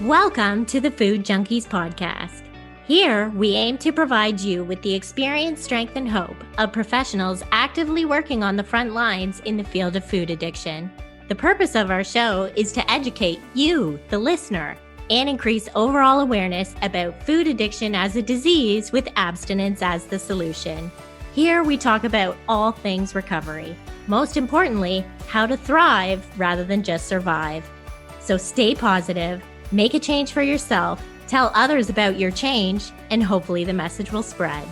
Welcome to the Food Junkies podcast. Here, we aim to provide you with the experience, strength, and hope of professionals actively working on the front lines in the field of food addiction. The purpose of our show is to educate you, the listener, and increase overall awareness about food addiction as a disease with abstinence as the solution. Here, we talk about all things recovery. Most importantly, how to thrive rather than just survive. So stay positive, make a change for yourself, tell others about your change, and hopefully the message will spread.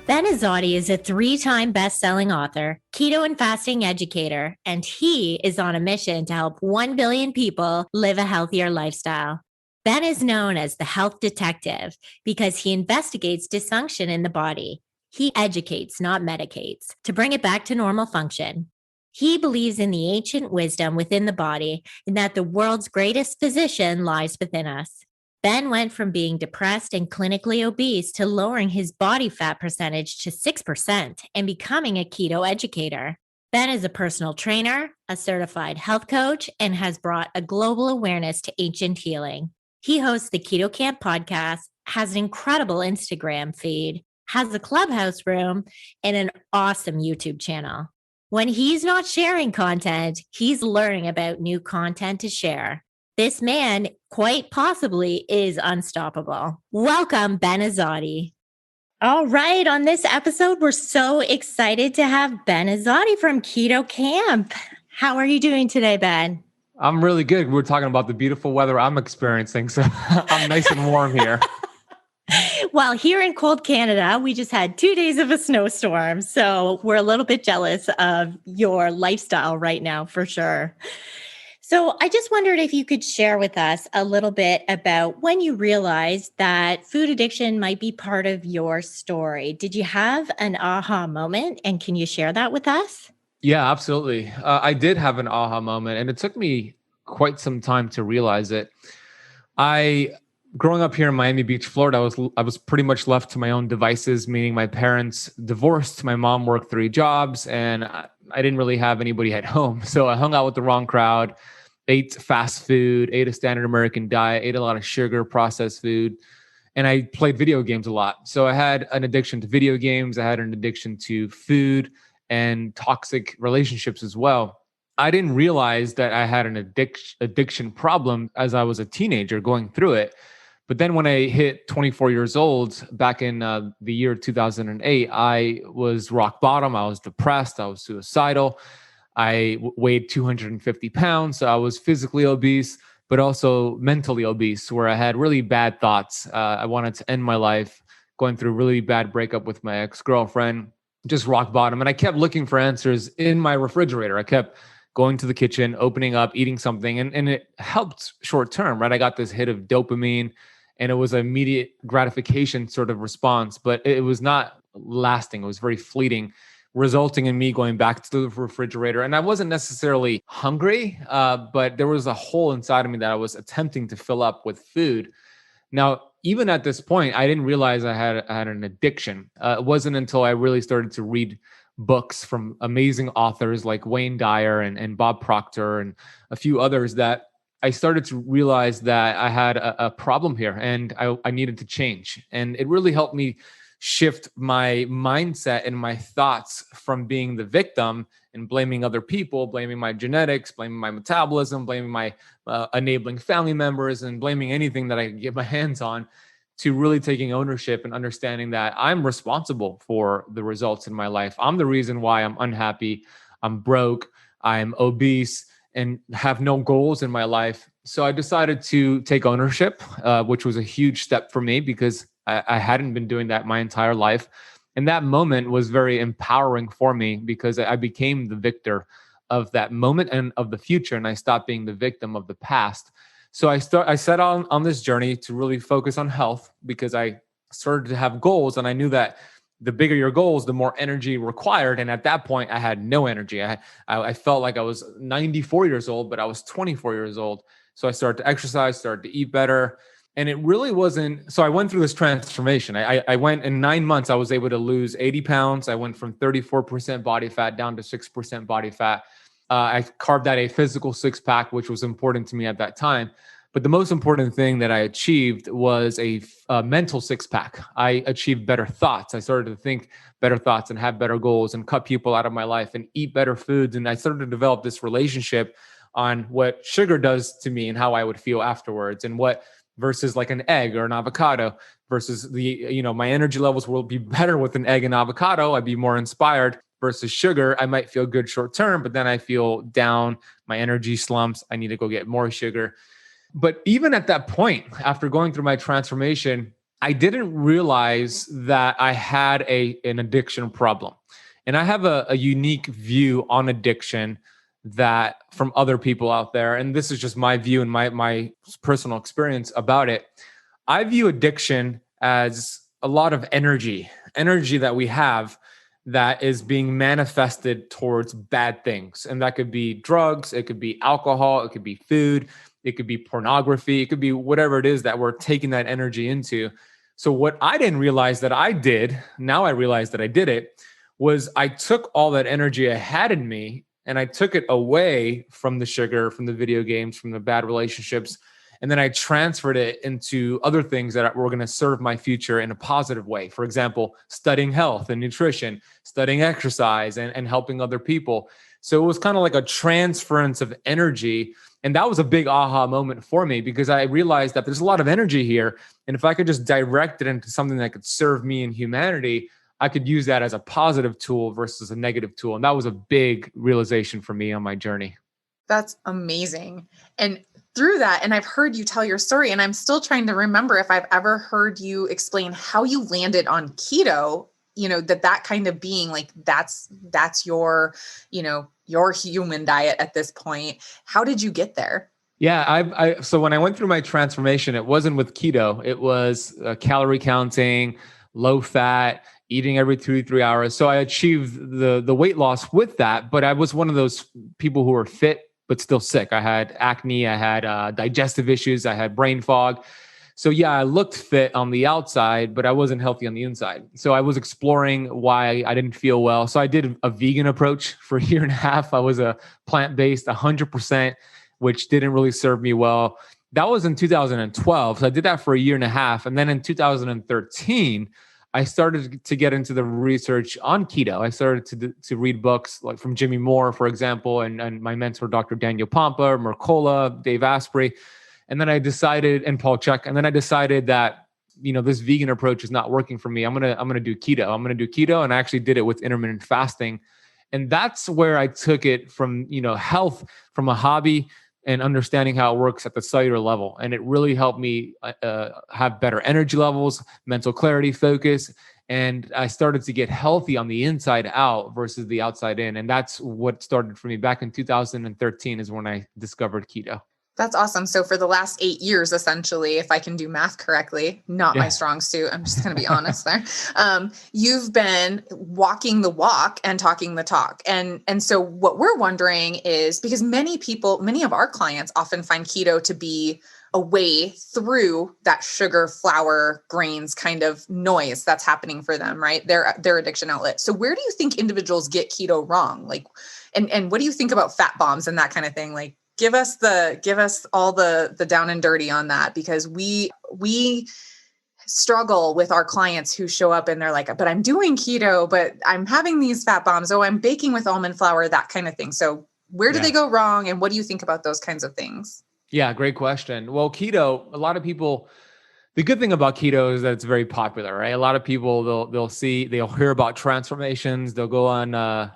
Ben Azadi is a 3-time best-selling author, keto and fasting educator, and he is on a mission to help 1 billion people live a healthier lifestyle. Ben is known as the health detective because he investigates dysfunction in the body. He educates, not medicates, to bring it back to normal function. He believes in the ancient wisdom within the body and that the world's greatest physician lies within us. Ben went from being depressed and clinically obese to lowering his body fat percentage to 6% and becoming a keto educator. Ben is a personal trainer, a certified health coach, and has brought a global awareness to ancient healing. He hosts the Keto Camp podcast, has an incredible Instagram feed, has a clubhouse room, and an awesome YouTube channel. When he's not sharing content, he's learning about new content to share. This man quite possibly is unstoppable. Welcome, Ben Azadi. All right, on this episode, we're so excited to have Ben Azadi from Keto Camp. How are you doing today, Ben? I'm really good. We're talking about the beautiful weather I'm experiencing, so I'm nice and warm here. Well, here in cold Canada, we just had 2 days of a snowstorm, so we're a little bit jealous of your lifestyle right now, for sure. So I just wondered if you could share with us a little bit about when you realized that food addiction might be part of your story. Did you have an aha moment, and can you share that with us? Yeah, absolutely. I did have an aha moment, and it took me quite some time to realize it. Growing up here in Miami Beach, Florida, I was pretty much left to my own devices, meaning my parents divorced, my mom worked 3 jobs, and I didn't really have anybody at home. So I hung out with the wrong crowd, ate fast food, ate a standard American diet, ate a lot of sugar, processed food, and I played video games a lot. So I had an addiction to video games. I had an addiction to food and toxic relationships as well. I didn't realize that I had an addiction problem as I was a teenager going through it. But then when I hit 24 years old, back in the year 2008, I was rock bottom. I was depressed. I was suicidal. I weighed 250 pounds. So I was physically obese, but also mentally obese, where I had really bad thoughts. I wanted to end my life, going through a really bad breakup with my ex-girlfriend, just rock bottom. And I kept looking for answers in my refrigerator. I kept going to the kitchen, opening up, eating something, and it helped short term, right? I got this hit of dopamine, and it was an immediate gratification sort of response, but it was not lasting. It was very fleeting, resulting in me going back to the refrigerator. And I wasn't necessarily hungry, but there was a hole inside of me that I was attempting to fill up with food. Now, even at this point, I didn't realize I had an addiction. It wasn't until I really started to read books from amazing authors like Wayne Dyer and Bob Proctor and a few others that I started to realize that I had a problem here and I needed to change. And it really helped me shift my mindset and my thoughts from being the victim and blaming other people, blaming my genetics, blaming my metabolism, blaming my enabling family members, and blaming anything that I could get my hands on, to really taking ownership and understanding that I'm responsible for the results in my life. I'm the reason why I'm unhappy, I'm broke, I'm obese, and have no goals in my life. So I decided to take ownership, which was a huge step for me because I hadn't been doing that my entire life. And that moment was very empowering for me because I became the victor of that moment and of the future. And I stopped being the victim of the past. So I set on this journey to really focus on health because I started to have goals. And I knew that the bigger your goals, the more energy required. And at that point, I had no energy. I felt like I was 94 years old, but I was 24 years old. So I started to exercise, started to eat better. And it really wasn't, so I went through this transformation. I went in 9 months, I was able to lose 80 pounds. I went from 34% body fat down to 6% body fat. I carved out a physical six pack, which was important to me at that time. But the most important thing that I achieved was a mental six pack. I achieved better thoughts. I started to think better thoughts and have better goals and cut people out of my life and eat better foods. And I started to develop this relationship on what sugar does to me and how I would feel afterwards, and what versus like an egg or an avocado versus my energy levels will be better with an egg and avocado. I'd be more inspired versus sugar. I might feel good short term, but then I feel down. My energy slumps. I need to go get more sugar. But even at that point, after going through my transformation, I didn't realize that I had an addiction problem. And I have a unique view on addiction that from other people out there. And this is just my view and my personal experience about it. I view addiction as a lot of energy that we have that is being manifested towards bad things. And that could be drugs, it could be alcohol, it could be food, it could be pornography, it could be whatever it is that we're taking that energy into. So what I didn't realize that I did, now I realize that I did it, was I took all that energy I had in me and I took it away from the sugar, from the video games, from the bad relationships. And then I transferred it into other things that were going to serve my future in a positive way. For example, studying health and nutrition, studying exercise and helping other people. So it was kind of like a transference of energy. And that was a big aha moment for me, because I realized that there's a lot of energy here. And if I could just direct it into something that could serve me and humanity, I could use that as a positive tool versus a negative tool. And that was a big realization for me on my journey. That's amazing. And through that, and I've heard you tell your story, and I'm still trying to remember if I've ever heard you explain how you landed on keto, that kind of being like, that's your, your human diet at this point. How did you get there? Yeah, so when I went through my transformation, it wasn't with keto. It was calorie counting, low fat, eating every 2 to 3 hours. So I achieved the weight loss with that, but I was one of those people who were fit but still sick. I had acne, I had digestive issues, I had brain fog. So yeah, I looked fit on the outside, but I wasn't healthy on the inside. So I was exploring why I didn't feel well. So I did a vegan approach for a year and a half. I was a plant-based 100%, which didn't really serve me well. That was in 2012. So I did that for a year and a half. And then in 2013, I started to get into the research on keto. I started to read books like from Jimmy Moore, for example, and my mentor, Dr. Daniel Pompa, Mercola, Dave Asprey. And then I decided, and Paul Chek, and then I decided that, this vegan approach is not working for me. I'm going to do keto. I'm going to do keto. And I actually did it with intermittent fasting. And that's where I took it from, health, from a hobby, and understanding how it works at the cellular level. And it really helped me have better energy levels, mental clarity, focus. And I started to get healthy on the inside out versus the outside in. And that's what started for me back in 2013 is when I discovered keto. That's awesome. So for the last 8 years, essentially, if I can do math correctly, not my strong suit, I'm just going to be honest there. You've been walking the walk and talking the talk. And so what we're wondering is, because many of our clients often find keto to be a way through that sugar, flour, grains kind of noise that's happening for them, right? Their addiction outlet. So where do you think individuals get keto wrong? Like, and what do you think about fat bombs and that kind of thing? Like, give us all the down and dirty on that, because we struggle with our clients who show up and they're like, but I'm doing keto, but I'm having these fat bombs. Oh, I'm baking with almond flour, that kind of thing. So where do they go wrong? And what do you think about those kinds of things? Yeah, great question. Well, keto, a lot of people, the good thing about keto is that it's very popular, right? A lot of people, they'll hear about transformations. They'll go on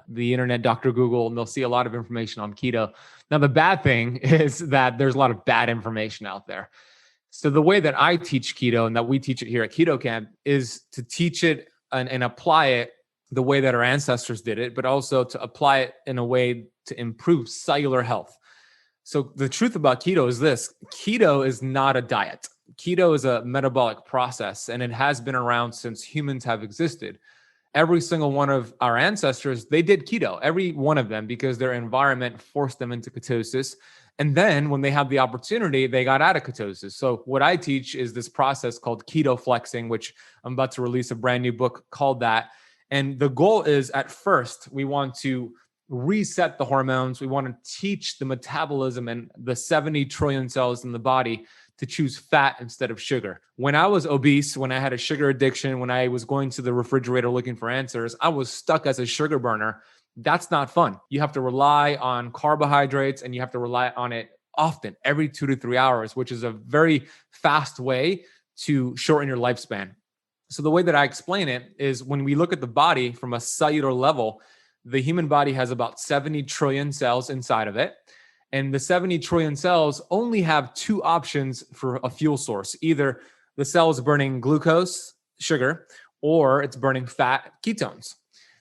the internet, Dr. Google, and they'll see a lot of information on keto. Now, the bad thing is that there's a lot of bad information out there. So the way that I teach keto and that we teach it here at Keto Camp is to teach it and apply it the way that our ancestors did it, but also to apply it in a way to improve cellular health. So the truth about keto is this: keto is not a diet. Keto is a metabolic process, and it has been around since humans have existed. Every single one of our ancestors, they did keto, every one of them, because their environment forced them into ketosis. And then when they had the opportunity, they got out of ketosis. So what I teach is this process called keto flexing, which I'm about to release a brand new book called that. And the goal is, at first, we want to reset the hormones. We want to teach the metabolism and the 70 trillion cells in the body to choose fat instead of sugar. When I was obese, when I had a sugar addiction, when I was going to the refrigerator looking for answers, I was stuck as a sugar burner. That's not fun. You have to rely on carbohydrates, and you have to rely on it often, every 2 to 3 hours, which is a very fast way to shorten your lifespan. So the way that I explain it is, when we look at the body from a cellular level, the human body has about 70 trillion cells inside of it. And the 70 trillion cells only have two options for a fuel source. Either the cell is burning glucose, sugar, or it's burning fat, ketones.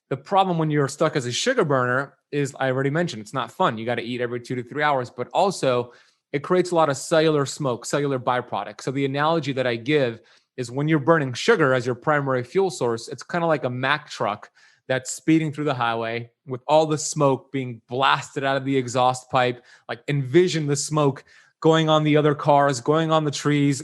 The problem when you're stuck as a sugar burner is, I already mentioned, it's not fun. You got to eat every 2 to 3 hours, but also it creates a lot of cellular smoke, cellular byproducts. So the analogy that I give is, when you're burning sugar as your primary fuel source, it's kind of like a Mack truck that's speeding through the highway with all the smoke being blasted out of the exhaust pipe. Like, envision the smoke going on the other cars, going on the trees,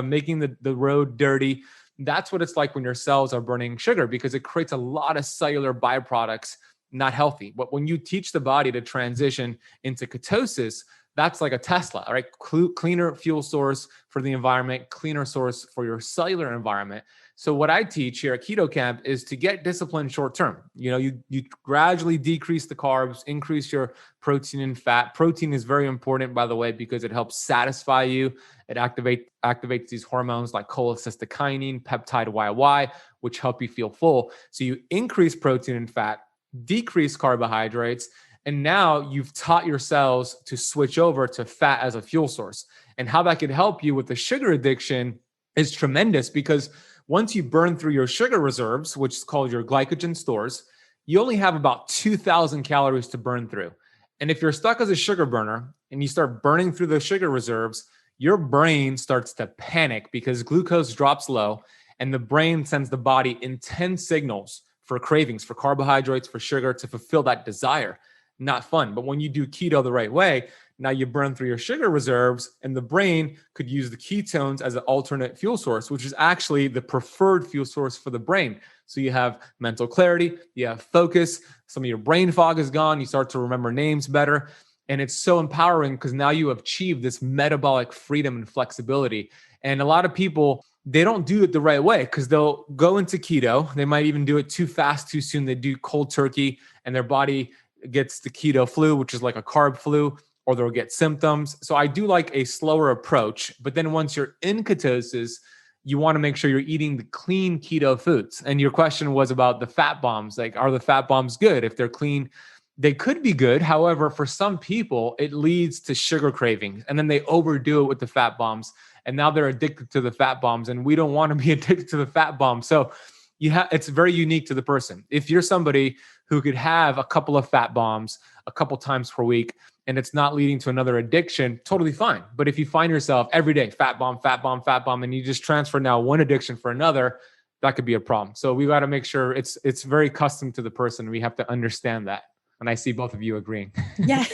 making the road dirty. That's what it's like when your cells are burning sugar, because it creates a lot of cellular byproducts, not healthy. But when you teach the body to transition into ketosis, that's like a Tesla, right? Cleaner fuel source for the environment, cleaner source for your cellular environment. So what I teach here at Keto Camp is to get disciplined short term. You gradually decrease the carbs, increase your protein and fat. Protein is very important, by the way, because it helps satisfy you. It activates these hormones like cholecystokinin, peptide YY, which help you feel full. So you increase protein and fat, decrease carbohydrates, and now you've taught your cells to switch over to fat as a fuel source. And how that could help you with the sugar addiction is tremendous, because once you burn through your sugar reserves, which is called your glycogen stores, you only have about 2,000 calories to burn through. And if you're stuck as a sugar burner and you start burning through the sugar reserves, your brain starts to panic because glucose drops low, and the brain sends the body intense signals for cravings, for carbohydrates, for sugar, to fulfill that desire. Not fun. But when you do keto the right way, now you burn through your sugar reserves, and the brain could use the ketones as an alternate fuel source, which is actually the preferred fuel source for the brain. So you have mental clarity, you have focus, some of your brain fog is gone, you start to remember names better. And it's so empowering, because now you have achieved this metabolic freedom and flexibility. And a lot of people, they don't do it the right way, because they'll go into keto. They might even do it too fast, too soon. They do cold turkey, and their body gets the keto flu, which is like a carb flu, or they'll get symptoms. So I do like a slower approach. But then once you're in ketosis, you want to make sure you're eating the clean keto foods. And your question was about the fat bombs. Like, are the fat bombs good? If they're clean, they could be good. However, for some people, it leads to sugar cravings, and then they overdo it with the fat bombs. And now they're addicted to the fat bombs, and we don't want to be addicted to the fat bombs. So it's very unique to the person. If you're somebody who could have a couple of fat bombs a couple times per week, and it's not leading to another addiction, totally fine. But if you find yourself every day, fat bomb, fat bomb, fat bomb, and you just transfer now one addiction for another, that could be a problem. So we got to make sure it's very custom to the person. We have to understand that. And I see both of you agreeing. Yeah,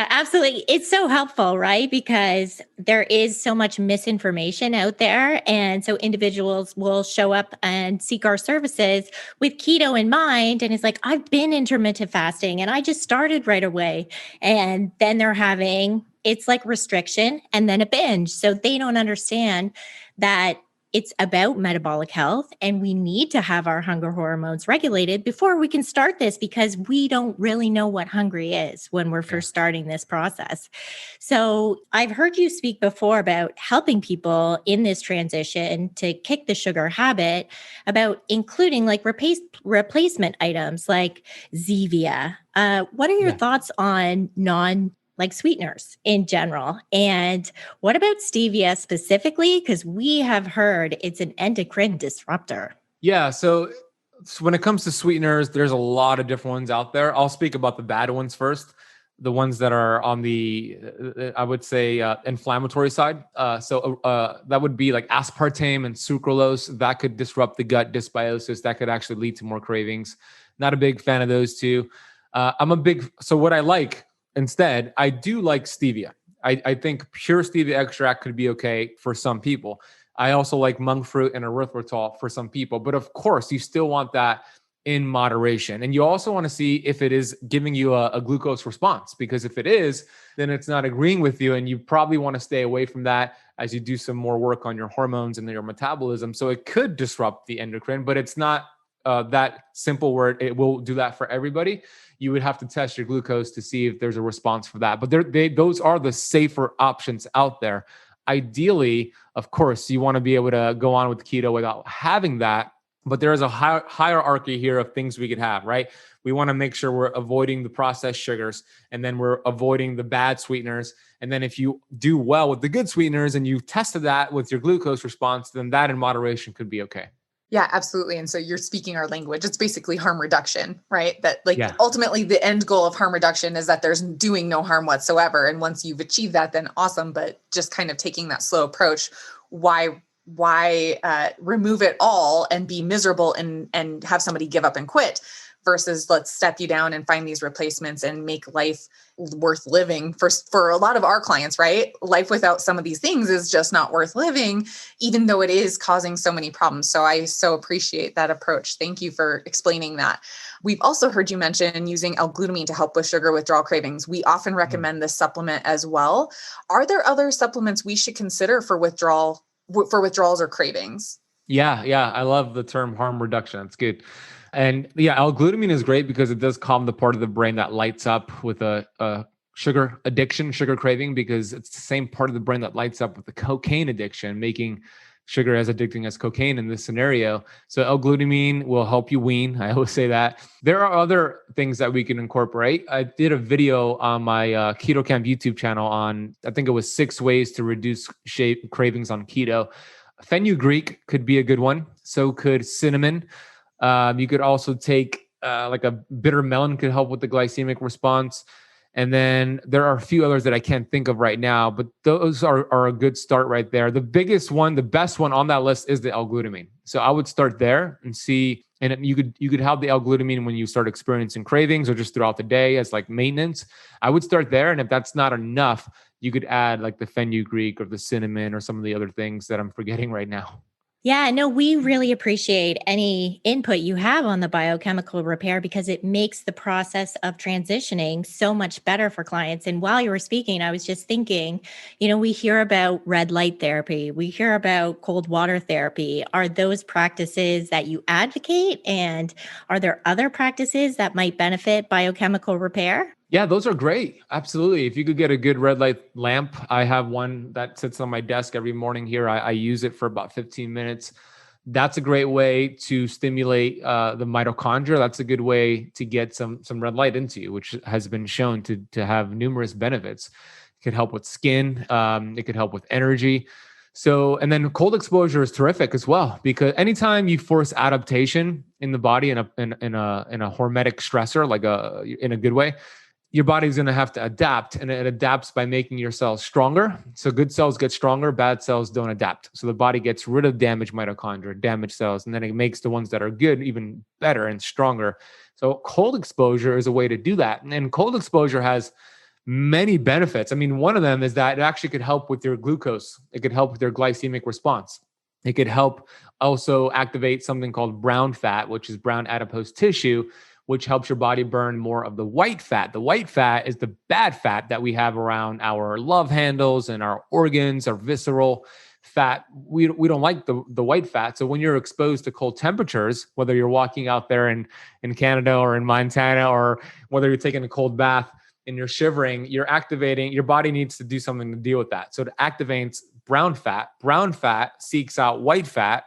absolutely. It's so helpful, right? Because there is so much misinformation out there. And so individuals will show up and seek our services with keto in mind. And it's like, I've been intermittent fasting and I just started right away. And then they're having, it's like restriction and then a binge. So they don't understand that it's about metabolic health, and we need to have our hunger hormones regulated before we can start this, because we don't really know what hungry is when we're first starting this process. So I've heard you speak before about helping people in this transition to kick the sugar habit, about including like replacement items like Zevia. What are your thoughts on like sweeteners in general? And what about stevia specifically? Because we have heard it's an endocrine disruptor. Yeah. So when it comes to sweeteners, there's a lot of different ones out there. I'll speak about the bad ones first. The ones that are on the, I would say, inflammatory side. So that would be like aspartame and sucralose. That could disrupt the gut dysbiosis. That could actually lead to more cravings. Not a big fan of those two. So what I like, instead, I do like stevia. I think pure stevia extract could be okay for some people. I also like monk fruit and erythritol for some people. But of course, you still want that in moderation. And you also want to see if it is giving you a glucose response, because if it is, then it's not agreeing with you. And you probably want to stay away from that as you do some more work on your hormones and your metabolism. So it could disrupt the endocrine, but it's not that simple where it will do that for everybody. You would have to test your glucose to see if there's a response for that. But those are the safer options out there. Ideally, of course, you want to be able to go on with keto without having that. But there is a hierarchy here of things we could have, right? We want to make sure we're avoiding the processed sugars, and then we're avoiding the bad sweeteners. And then if you do well with the good sweeteners and you tested that with your glucose response, then that in moderation could be okay. Yeah, absolutely. And so you're speaking our language. It's basically harm reduction, right? That Yeah. ultimately the end goal of harm reduction is that there's doing no harm whatsoever. And once you've achieved that, then awesome. But just kind of taking that slow approach, why remove it all and be miserable and have somebody give up and quit, versus let's step you down and find these replacements and make life worth living for a lot of our clients, right? Life without some of these things is just not worth living, even though it is causing so many problems. So I so appreciate that approach. Thank you for explaining that. We've also heard you mention using L-Glutamine to help with sugar withdrawal cravings. We often recommend this supplement as well. Are there other supplements we should consider for withdrawals or cravings? Yeah. I love the term harm reduction. It's good. And yeah, L-glutamine is great because it does calm the part of the brain that lights up with a sugar addiction, sugar craving, because it's the same part of the brain that lights up with the cocaine addiction, making sugar as addicting as cocaine in this scenario. So L-glutamine will help you wean. I always say that. There are other things that we can incorporate. I did a video on my Keto Camp YouTube channel on, I think it was 6 ways to reduce cravings on keto. Fenugreek could be a good one. So could cinnamon. You could also take like a bitter melon could help with the glycemic response. And then there are a few others that I can't think of right now, but those are a good start right there. The biggest one, the best one on that list is the L-glutamine. So I would start there and see, and you could have the L-glutamine when you start experiencing cravings or just throughout the day as like maintenance. I would start there. And if that's not enough, you could add like the fenugreek or the cinnamon or some of the other things that I'm forgetting right now. Yeah, no, we really appreciate any input you have on the biochemical repair because it makes the process of transitioning so much better for clients. And while you were speaking, I was just thinking, we hear about red light therapy, we hear about cold water therapy. Are those practices that you advocate? And are there other practices that might benefit biochemical repair? Yeah, those are great. Absolutely. If you could get a good red light lamp, I have one that sits on my desk every morning here. I use it for about 15 minutes. That's a great way to stimulate the mitochondria. That's a good way to get some red light into you, which has been shown to have numerous benefits. It could help with skin. It could help with energy. So, and then cold exposure is terrific as well, because anytime you force adaptation in the body in a hormetic stressor, like in a good way, your body's going to have to adapt, and it adapts by making your cells stronger. So good cells get stronger, bad cells don't adapt. So the body gets rid of damaged mitochondria, damaged cells, and then it makes the ones that are good even better and stronger. So cold exposure is a way to do that. And cold exposure has many benefits. I mean, one of them is that it actually could help with your glucose. It could help with your glycemic response. It could help also activate something called brown fat, which is brown adipose tissue, which helps your body burn more of the white fat. The white fat is the bad fat that we have around our love handles and our organs, our visceral fat. We don't like the white fat. So when you're exposed to cold temperatures, whether you're walking out there in Canada or in Montana, or whether you're taking a cold bath and you're shivering, you're activating, your body needs to do something to deal with that. So it activates brown fat seeks out white fat,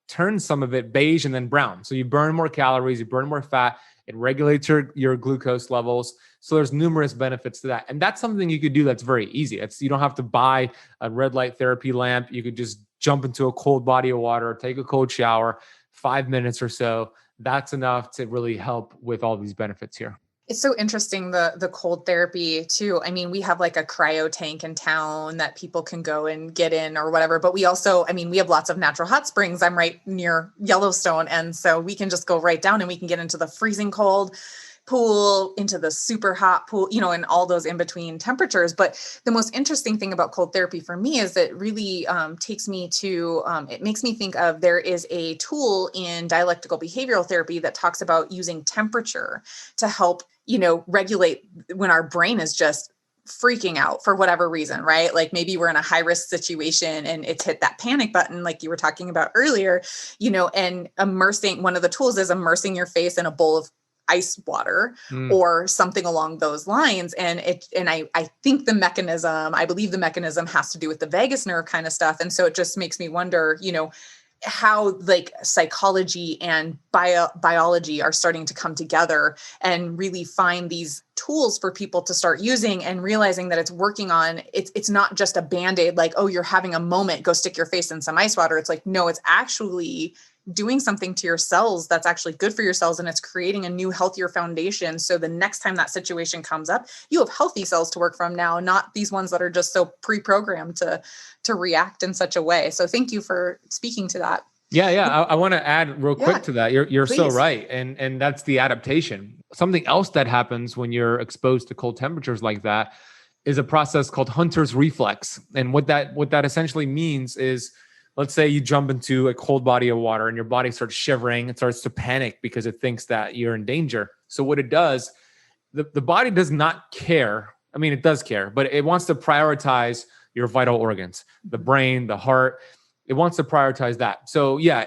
turns some of it beige and then brown. So you burn more calories, you burn more fat. It regulates your glucose levels. So there's numerous benefits to that. And that's something you could do that's very easy. You don't have to buy a red light therapy lamp. You could just jump into a cold body of water, take a cold shower, 5 minutes or so. That's enough to really help with all these benefits here. It's so interesting, the cold therapy too. I mean, we have like a cryo tank in town that people can go and get in or whatever, but we also, we have lots of natural hot springs. I'm right near Yellowstone. And so we can just go right down and we can get into the freezing cold, pool into the super hot pool, and all those in between temperatures. But the most interesting thing about cold therapy for me is that it really takes me to, it makes me think of, there is a tool in dialectical behavioral therapy that talks about using temperature to help, regulate when our brain is just freaking out for whatever reason, right? Like maybe we're in a high risk situation and it's hit that panic button, like you were talking about earlier, and one of the tools is immersing your face in a bowl of ice water or something along those lines. And I think I believe the mechanism has to do with the vagus nerve kind of stuff. And so it just makes me wonder, how like psychology and biology are starting to come together and really find these tools for people to start using, and realizing that it's working on, it's not just a Band-Aid, like, oh, you're having a moment, go stick your face in some ice water. It's like, no, it's actually doing something to your cells that's actually good for your cells, and it's creating a new, healthier foundation. So the next time that situation comes up, you have healthy cells to work from now, not these ones that are just so pre-programmed to react in such a way. So thank you for speaking to that. Yeah. I want to add real quick to that. You're so right. And that's the adaptation. Something else that happens when you're exposed to cold temperatures like that is a process called Hunter's reflex. And what that essentially means is, let's say you jump into a cold body of water and your body starts shivering. It starts to panic because it thinks that you're in danger. So what it does, the body does not care. I mean, it does care, but it wants to prioritize your vital organs, the brain, the heart. It wants to prioritize that. So yeah,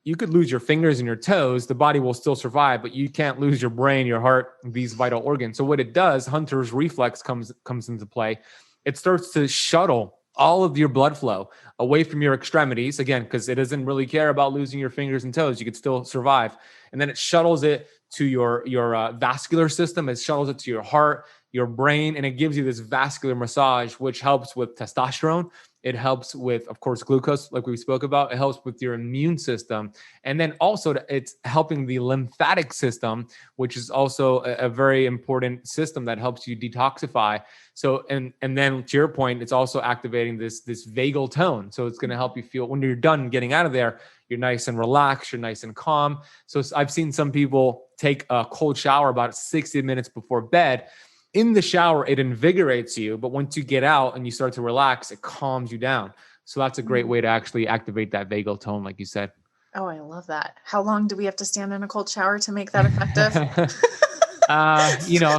you could lose your fingers and your toes. The body will still survive, but you can't lose your brain, your heart, these vital organs. So what it does, Hunter's reflex comes into play. It starts to shuttle all of your blood flow away from your extremities, again, because it doesn't really care about losing your fingers and toes. You could still survive. And then it shuttles it to your vascular system. It shuttles it to your heart, your brain, and it gives you this vascular massage, which helps with testosterone. It helps with, of course, glucose, like we spoke about. It helps with your immune system. And then also it's helping the lymphatic system, which is also a very important system that helps you detoxify. So, and then to your point, it's also activating this vagal tone. So it's going to help you feel, when you're done getting out of there, you're nice and relaxed, you're nice and calm. So I've seen some people take a cold shower about 60 minutes before bed. In the shower, it invigorates you, but once you get out and you start to relax, it calms you down. So that's a great way to actually activate that vagal tone, like you said. Oh, I love that. How long do we have to stand in a cold shower to make that effective?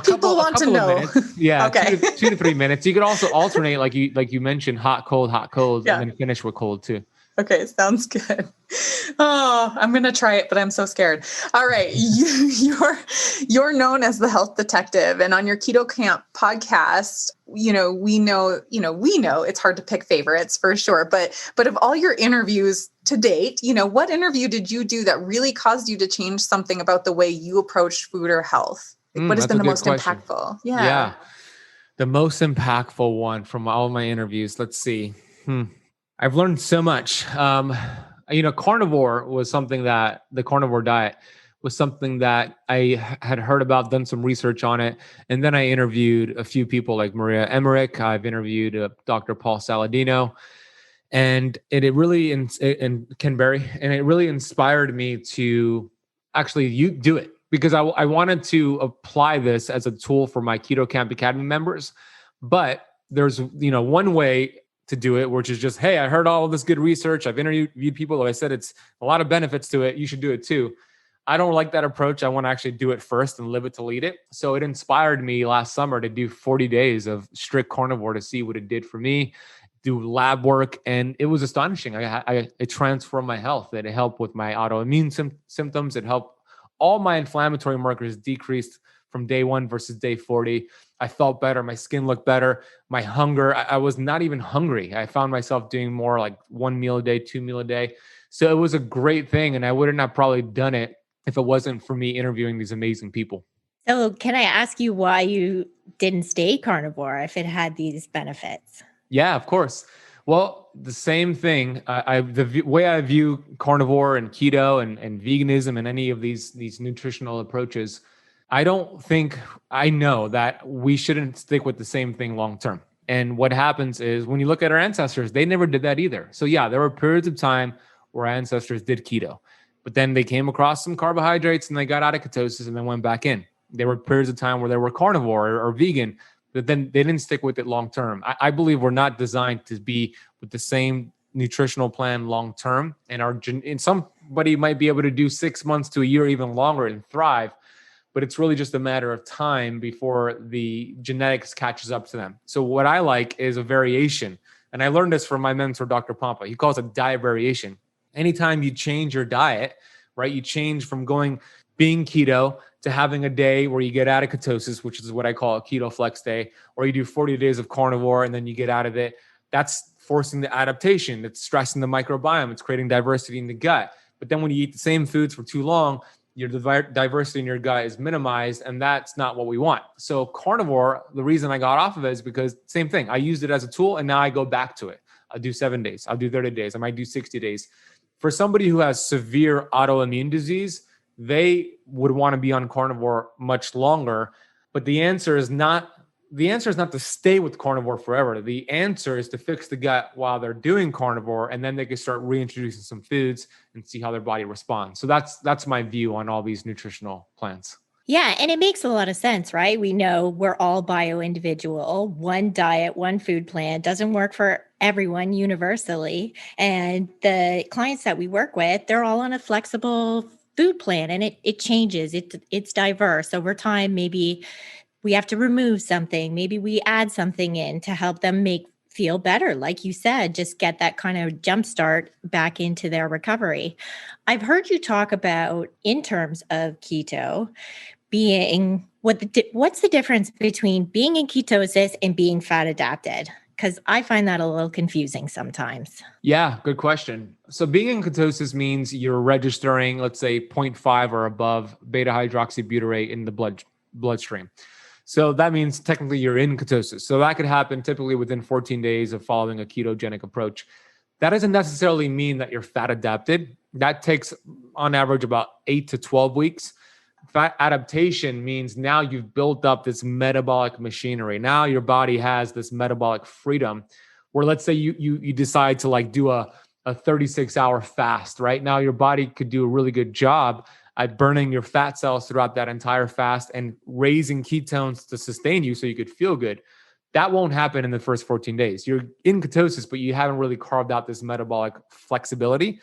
People want to know. Minutes. Yeah, okay. 2 to 3 minutes. You could also alternate, like you mentioned, hot, cold, and then finish with cold too. Okay, sounds good. Oh, I'm going to try it, but I'm so scared. All right. You're known as the health detective, and on your Keto Camp podcast, we know it's hard to pick favorites for sure, but of all your interviews to date, what interview did you do that really caused you to change something about the way you approach food or health? What has been the most impactful? Yeah. The most impactful one from all my interviews. Let's see. I've learned so much. Carnivore was something that the carnivore diet was something that I had heard about, done some research on it. And then I interviewed a few people like Maria Emmerich. I've interviewed Dr. Paul Saladino, and it really, and Ken Berry, and it really inspired me to actually do it, because I wanted to apply this as a tool for my Keto Camp Academy members. But there's, one way to do it, which is just, hey, I heard all of this good research. I've interviewed people that I said it's a lot of benefits to it. You should do it too. I don't like that approach. I want to actually do it first and live it to lead it. So it inspired me last summer to do 40 days of strict carnivore to see what it did for me, do lab work. And it was astonishing. It transformed my health. It helped with my autoimmune symptoms. It helped all my inflammatory markers decreased from day 1 versus day 40. I felt better. My skin looked better. My hunger, I was not even hungry. I found myself doing more like 1 meal a day, 2 meal a day. So it was a great thing. And I wouldn't have probably done it if it wasn't for me interviewing these amazing people. So can I ask you why you didn't stay carnivore if it had these benefits? Yeah, of course. Well, the same thing. The way I view carnivore and keto and veganism and any of these nutritional approaches, I know that we shouldn't stick with the same thing long term. And what happens is when you look at our ancestors, they never did that either. So yeah, there were periods of time where our ancestors did keto, but then they came across some carbohydrates and they got out of ketosis and then went back in. There were periods of time where they were carnivore or vegan, but then they didn't stick with it long term. I believe we're not designed to be with the same nutritional plan long term, and somebody might be able to do 6 months to a year, even longer, and thrive. But it's really just a matter of time before the genetics catches up to them. So what I like is a variation. And I learned this from my mentor, Dr. Pompa. He calls it diet variation. Anytime you change your diet, right, you change from being keto to having a day where you get out of ketosis, which is what I call a keto flex day, or you do 40 days of carnivore and then you get out of it. That's forcing the adaptation. It's stressing the microbiome. It's creating diversity in the gut. But then when you eat the same foods for too long, your diversity in your gut is minimized, and that's not what we want. So carnivore, the reason I got off of it is because same thing. I used it as a tool, and now I go back to it. I'll do 7 days. I'll do 30 days. I might do 60 days. For somebody who has severe autoimmune disease, they would want to be on carnivore much longer. But the answer is not to stay with carnivore forever. The answer is to fix the gut while they're doing carnivore, and then they can start reintroducing some foods and see how their body responds. So that's my view on all these nutritional plans. Yeah, and it makes a lot of sense, right? We know we're all bio-individual. One diet, one food plan doesn't work for everyone universally. And the clients that we work with, they're all on a flexible food plan, and it changes. It's diverse over time. Maybe we have to remove something. Maybe we add something in to help them feel better. Like you said, just get that kind of jumpstart back into their recovery. I've heard you talk about, in terms of keto, what's the difference between being in ketosis and being fat adapted? Because I find that a little confusing sometimes. Yeah, good question. So being in ketosis means you're registering, let's say 0.5 or above beta hydroxybutyrate in the bloodstream. So that means technically you're in ketosis. So that could happen typically within 14 days of following a ketogenic approach. That doesn't necessarily mean that you're fat adapted. That takes on average about 8 to 12 weeks. Fat adaptation means now you've built up this metabolic machinery. Now your body has this metabolic freedom where, let's say you decide to like do a 36-hour fast, right? Now your body could do a really good job at burning your fat cells throughout that entire fast and raising ketones to sustain you so you could feel good. That won't happen in the first 14 days. You're in ketosis, but you haven't really carved out this metabolic flexibility.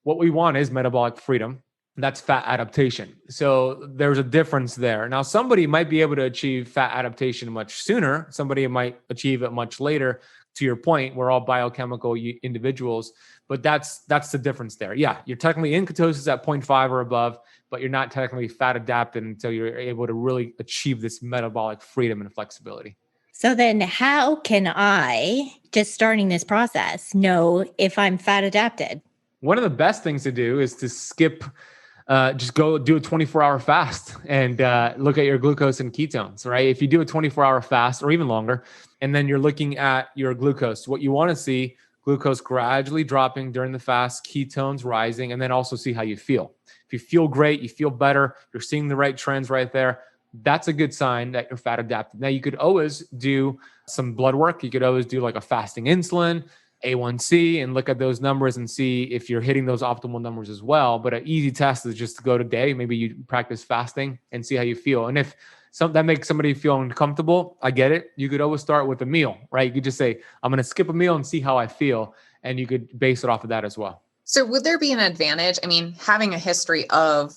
What we want is metabolic freedom. That's fat adaptation. So there's a difference there. Now, somebody might be able to achieve fat adaptation much sooner. Somebody might achieve it much later. To your point, we're all biochemical individuals, but that's the difference there. Yeah, you're technically in ketosis at 0.5 or above, but you're not technically fat adapted until you're able to really achieve this metabolic freedom and flexibility. So then how can I, just starting this process, know if I'm fat adapted? One of the best things to do is to just go do a 24-hour fast and look at your glucose and ketones, right? If you do a 24-hour fast or even longer, and then you're looking at your glucose, what you want to see, glucose gradually dropping during the fast, ketones rising, and then also see how you feel. If you feel great, you feel better, you're seeing the right trends right there, that's a good sign that you're fat adapted. Now, you could always do some blood work. You could always do like a fasting insulin, A1C, and look at those numbers and see if you're hitting those optimal numbers as well. But an easy test is just to go today. Maybe you practice fasting and see how you feel. And if that makes somebody feel uncomfortable, I get it. You could always start with a meal, right? You could just say, I'm going to skip a meal and see how I feel. And you could base it off of that as well. So would there be an advantage? I mean, having a history of,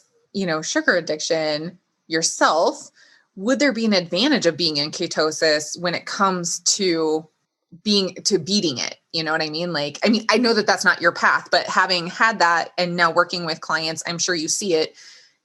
sugar addiction yourself, would there be an advantage of being in ketosis when it comes to beating it? You know what I mean? I know that that's not your path, but having had that and now working with clients, I'm sure you see it.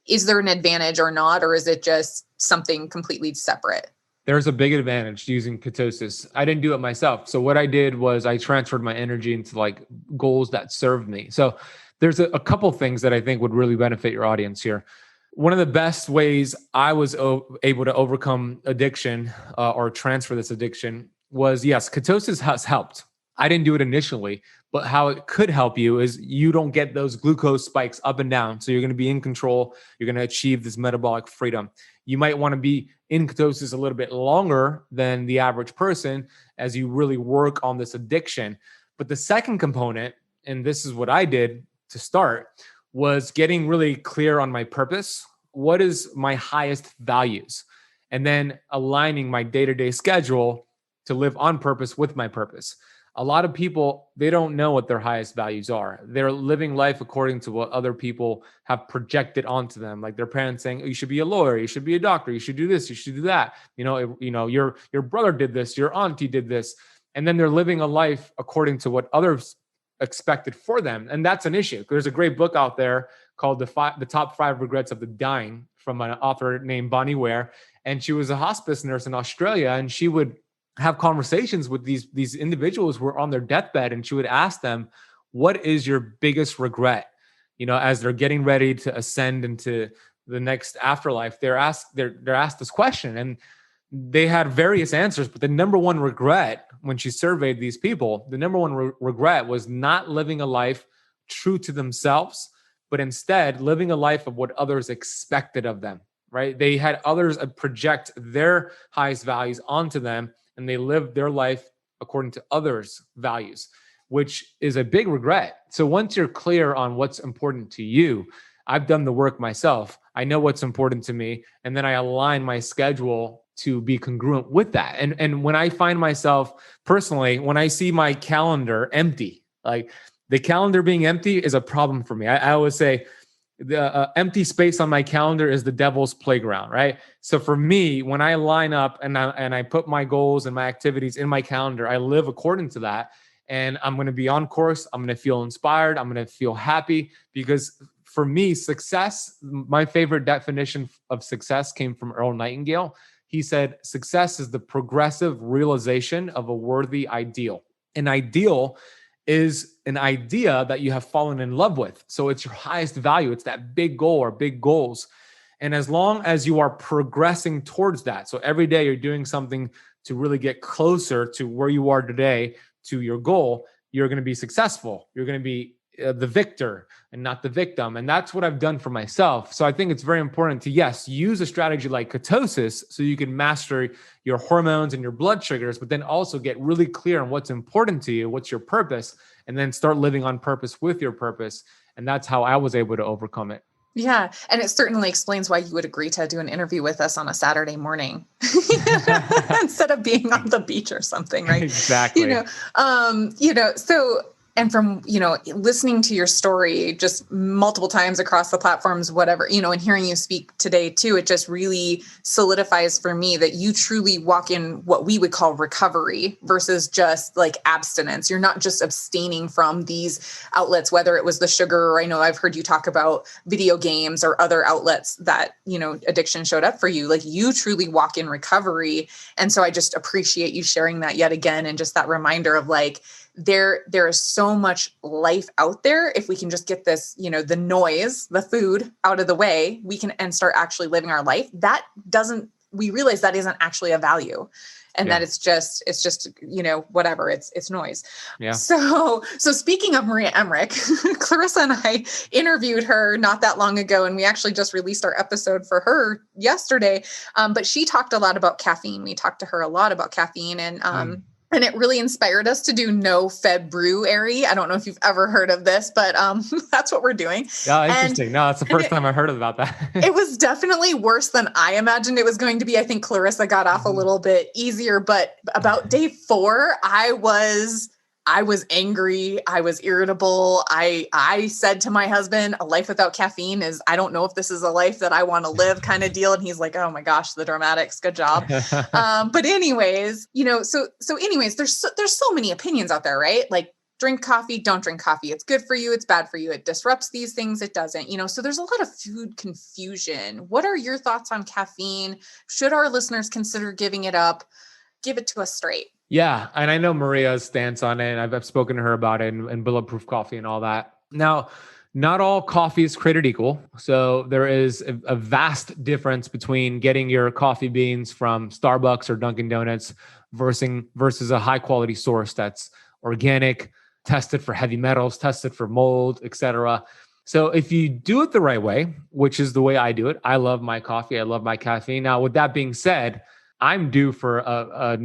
Is there an advantage or not? Or is it just something completely separate? There's a big advantage to using ketosis. I didn't do it myself. So what I did was I transferred my energy into like goals that served me. So there's a couple things that I think would really benefit your audience here. One of the best ways I was able to overcome addiction or transfer this addiction was, yes, ketosis has helped. I didn't do it initially, but how it could help you is you don't get those glucose spikes up and down. So you're going to be in control. You're going to achieve this metabolic freedom. You might want to be in ketosis a little bit longer than the average person as you really work on this addiction. But the second component, and this is what I did to start, was getting really clear on my purpose. what is my highest values? And then aligning my day-to-day schedule to live on purpose with my purpose. A lot of people, they don't know what their highest values are. They're living life according to what other people have projected onto them. Like their parents saying, oh, you should be a lawyer, you should be a doctor, you should do this, you should do that. Your brother did this, your auntie did this. And then they're living a life according to what others expected for them. And that's an issue. There's a great book out there called The Top 5 Regrets of the Dying from an author named Bonnie Ware. And she was a hospice nurse in Australia, and she would have conversations with these individuals who were on their deathbed, and she would ask them, what is your biggest regret? As they're getting ready to ascend into the next afterlife, they're asked this question, and they had various answers, but the number one regret when she surveyed these people, the number one regret was not living a life true to themselves, but instead living a life of what others expected of them, right? They had others project their highest values onto them, and they lived their life according to others' values, which is a big regret. So once you're clear on what's important to you, I've done the work myself. I know what's important to me, and then I align my schedule to be congruent with that. And when I find myself personally, when I see my calendar empty, like the calendar being empty is a problem for me. I always say the empty space on my calendar is the devil's playground, right? So for me, when I line up and I put my goals and my activities in my calendar, I live according to that. And I'm going to be on course. I'm going to feel inspired. I'm going to feel happy, because for me, success, my favorite definition of success came from Earl Nightingale. He said, success is the progressive realization of a worthy ideal. An ideal is an idea that you have fallen in love with. So it's your highest value. It's that big goal or big goals. And as long as you are progressing towards that, so every day you're doing something to really get closer to where you are today, to your goal, you're going to be successful. You're going to be the victor and not the victim. And that's what I've done for myself. So I think it's very important to, yes, use a strategy like ketosis so you can master your hormones and your blood sugars, but then also get really clear on what's important to you, what's your purpose, and then start living on purpose with your purpose. And that's how I was able to overcome it. Yeah. And it certainly explains why you would agree to do an interview with us on a Saturday morning instead of being on the beach or something, right? Exactly. So, and from, listening to your story just multiple times across the platforms, whatever, and hearing you speak today too, it just really solidifies for me that you truly walk in what we would call recovery versus just like abstinence. You're not just abstaining from these outlets, whether it was the sugar, or I know I've heard you talk about video games or other outlets that, addiction showed up for you. Like you truly walk in recovery. And so I just appreciate you sharing that yet again. And just that reminder of like, there is so much life out there. If we can just get this, the noise, the food out of the way, we can and start actually living our life. We realize that isn't actually a value, and that it's just, whatever, it's noise. Yeah. So speaking of Maria Emmerich, Clarissa and I interviewed her not that long ago, and we actually just released our episode for her yesterday. But she talked a lot about caffeine. We talked to her a lot about caffeine, and it really inspired us to do no February. I don't know if you've ever heard of this, but that's what we're doing. Yeah, interesting. No, that's the first time I heard about that. It was definitely worse than I imagined it was going to be. I think Clarissa got off a little bit easier, but about day 4, I was angry. I was irritable. I said to my husband, a life without caffeine is, I don't know if this is a life that I want to live kind of deal. And he's like, oh my gosh, the dramatics, good job. But anyways, so anyways, there's so many opinions out there, right? Like drink coffee, don't drink coffee. It's good for you. It's bad for you. It disrupts these things. It doesn't, so there's a lot of food confusion. What are your thoughts on caffeine? Should our listeners consider giving it up? Give it to us straight. Yeah. And I know Maria's stance on it, and I've spoken to her about it and Bulletproof Coffee and all that. Now, not all coffee is created equal. So there is a vast difference between getting your coffee beans from Starbucks or Dunkin' Donuts versus a high quality source that's organic, tested for heavy metals, tested for mold, etc. So if you do it the right way, which is the way I do it, I love my coffee. I love my caffeine. Now, with that being said, I'm due for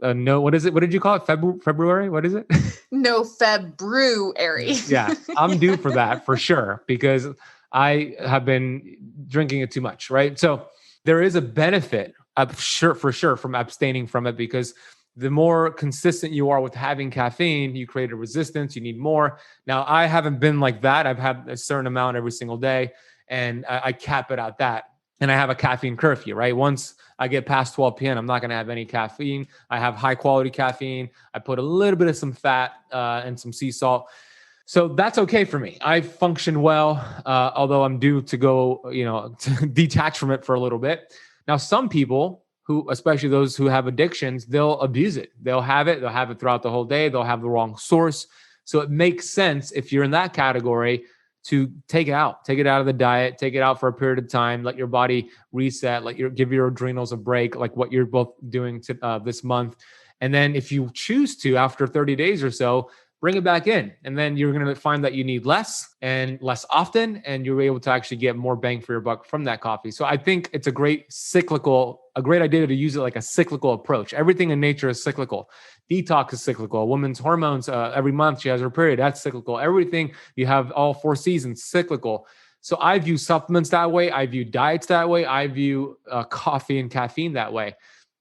no, what is it? What did you call it? February? What is it? No, February. Yeah, I'm due for that for sure, because I have been drinking it too much, right? So there is a benefit, for sure, from abstaining from it, because the more consistent you are with having caffeine, you create a resistance, you need more. Now, I haven't been like that. I've had a certain amount every single day, and I cap it at that. And I have a caffeine curfew, right? Once I get past 12 p.m., I'm not going to have any caffeine. I have high quality caffeine. I put a little bit of some fat and some sea salt. So that's okay for me. I function well, although I'm due to go, to detach from it for a little bit. Now, some people who, especially those who have addictions, they'll abuse it. They'll have it throughout the whole day. They'll have the wrong source. So it makes sense, if you're in that category, to take it out of the diet, take it out for a period of time, let your body reset, give your adrenals a break, like what you're both doing this month. And then if you choose to, after 30 days or so, bring it back in. And then you're going to find that you need less and less often, and you're able to actually get more bang for your buck from that coffee. So I think it's a great idea to use it like a cyclical approach. Everything in nature is cyclical. Detox is cyclical. A woman's hormones, every month she has her period, that's cyclical. Everything, you have all 4 seasons, cyclical. So I view supplements that way. I view diets that way. I view coffee and caffeine that way.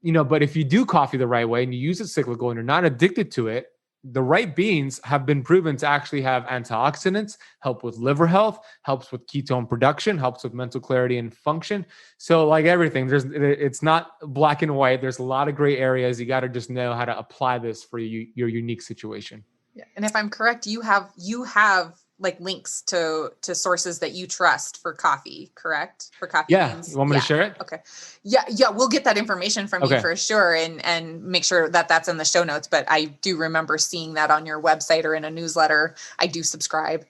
But if you do coffee the right way and you use it cyclical and you're not addicted to it, the right beans have been proven to actually have antioxidants, help with liver health, helps with ketone production, helps with mental clarity and function. So like everything, it's not black and white. There's a lot of gray areas. You got to just know how to apply this for your unique situation. Yeah. And if I'm correct, you have like links to sources that you trust for coffee, correct? For coffee beans. You want me to share it? Okay. Yeah. We'll get that information from you for sure, and make sure that that's in the show notes. But I do remember seeing that on your website or in a newsletter. I do subscribe.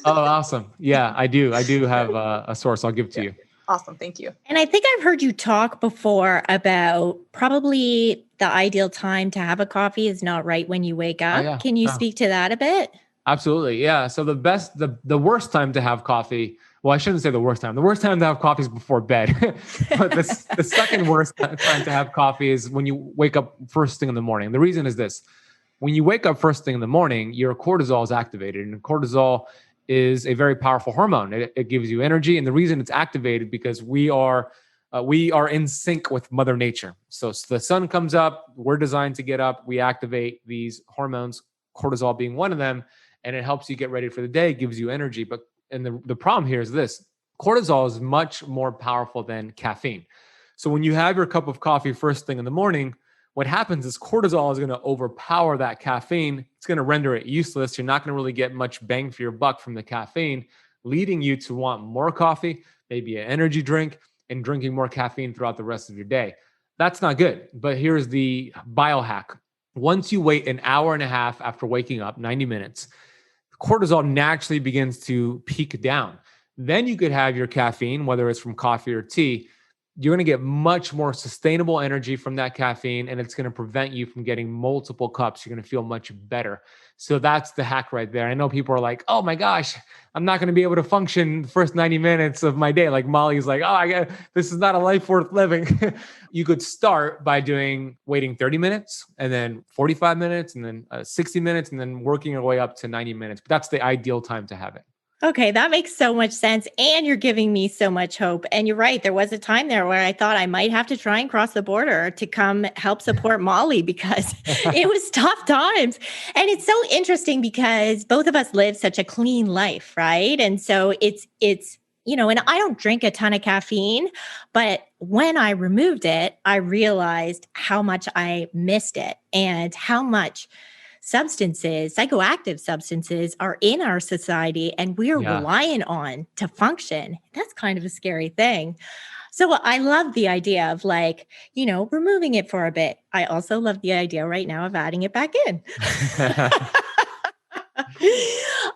Oh, awesome. Yeah, I do. I do have a source I'll give to you. Awesome. Thank you. And I think I've heard you talk before about probably the ideal time to have a coffee is not right when you wake up. Yeah. Can you speak to that a bit? Absolutely. Yeah. So the worst time to have coffee, well, I shouldn't say the worst time. The worst time to have coffee is before bed. But the second worst time to have coffee is when you wake up first thing in the morning. The reason is this: when you wake up first thing in the morning, your cortisol is activated, and cortisol is a very powerful hormone. It gives you energy. And the reason it's activated because we are in sync with Mother Nature. So the sun comes up, we're designed to get up, we activate these hormones, cortisol being one of them, and it helps you get ready for the day, gives you energy. And the problem here is this: cortisol is much more powerful than caffeine. So when you have your cup of coffee first thing in the morning, what happens is cortisol is going to overpower that caffeine. It's going to render it useless. You're not going to really get much bang for your buck from the caffeine, leading you to want more coffee, maybe an energy drink, and drinking more caffeine throughout the rest of your day. That's not good. But here's the biohack. Once you wait an hour and a half after waking up, 90 minutes, cortisol naturally begins to peak down. Then you could have your caffeine, whether it's from coffee or tea. You're going to get much more sustainable energy from that caffeine, and it's going to prevent you from getting multiple cups. You're going to feel much better. So that's the hack right there. I know people are like, oh my gosh, I'm not going to be able to function the first 90 minutes of my day. Like Molly's like, this is not a life worth living. You could start by waiting 30 minutes and then 45 minutes and then 60 minutes and then working your way up to 90 minutes. But that's the ideal time to have it. Okay, that makes so much sense. And you're giving me so much hope. And you're right. There was a time there where I thought I might have to try and cross the border to come help support Molly because it was tough times. And it's so interesting because both of us live such a clean life, right? And so it's and I don't drink a ton of caffeine, but when I removed it, I realized how much I missed it and how much psychoactive substances are in our society and we're reliant on to function. That's kind of a scary thing. So I love the idea of removing it for a bit. I also love the idea right now of adding it back in.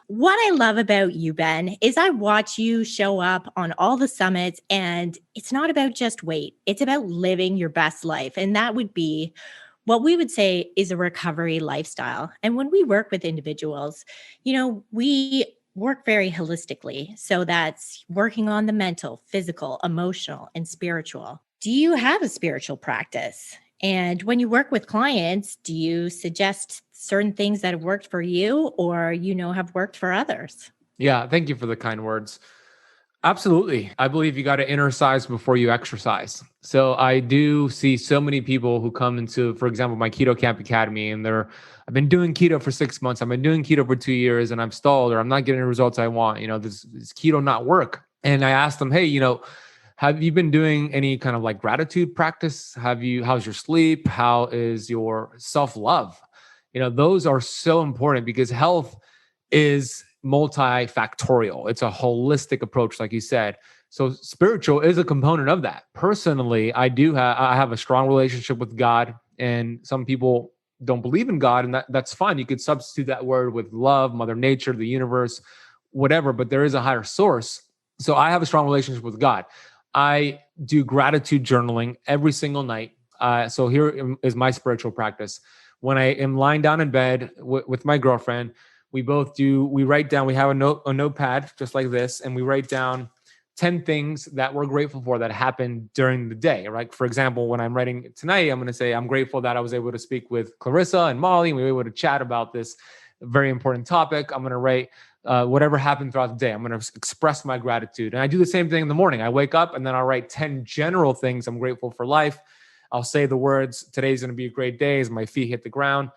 What I love about you, Ben, is I watch you show up on all the summits, and it's not about just weight. It's about living your best life. And that would be what we would say is a recovery lifestyle. And when we work with individuals, we work very holistically. So that's working on the mental, physical, emotional, and spiritual. Do you have a spiritual practice? And when you work with clients, do you suggest certain things that have worked for you or, have worked for others? Yeah. Thank you for the kind words. Absolutely. I believe you got to exercise before you exercise. So I do see so many people who come into, for example, my Keto Camp Academy, and I've been doing keto for 6 months. I've been doing keto for 2 years and I'm stalled, or I'm not getting the results I want. This keto not work. And I asked them, hey, have you been doing any kind of like gratitude practice? How's your sleep? How is your self-love? Those are so important because health is multifactorial. It's a holistic approach, like you said. So spiritual is a component of that. Personally, I have a strong relationship with God, and some people don't believe in God, and that's fine. You could substitute that word with love, Mother Nature, the universe, whatever, but there is a higher source. So I have a strong relationship with God. I do gratitude journaling every single night. So here is my spiritual practice. When I am lying down in bed with my girlfriend, we write down, we have a notepad just like this, and we write down 10 things that we're grateful for that happened during the day, right? For example, when I'm writing tonight, I'm going to say, I'm grateful that I was able to speak with Clarissa and Molly, and we were able to chat about this very important topic. I'm going to write whatever happened throughout the day. I'm going to express my gratitude. And I do the same thing in the morning. I wake up and then I'll write 10 general things I'm grateful for life. I'll say the words, today's going to be a great day as my feet hit the ground.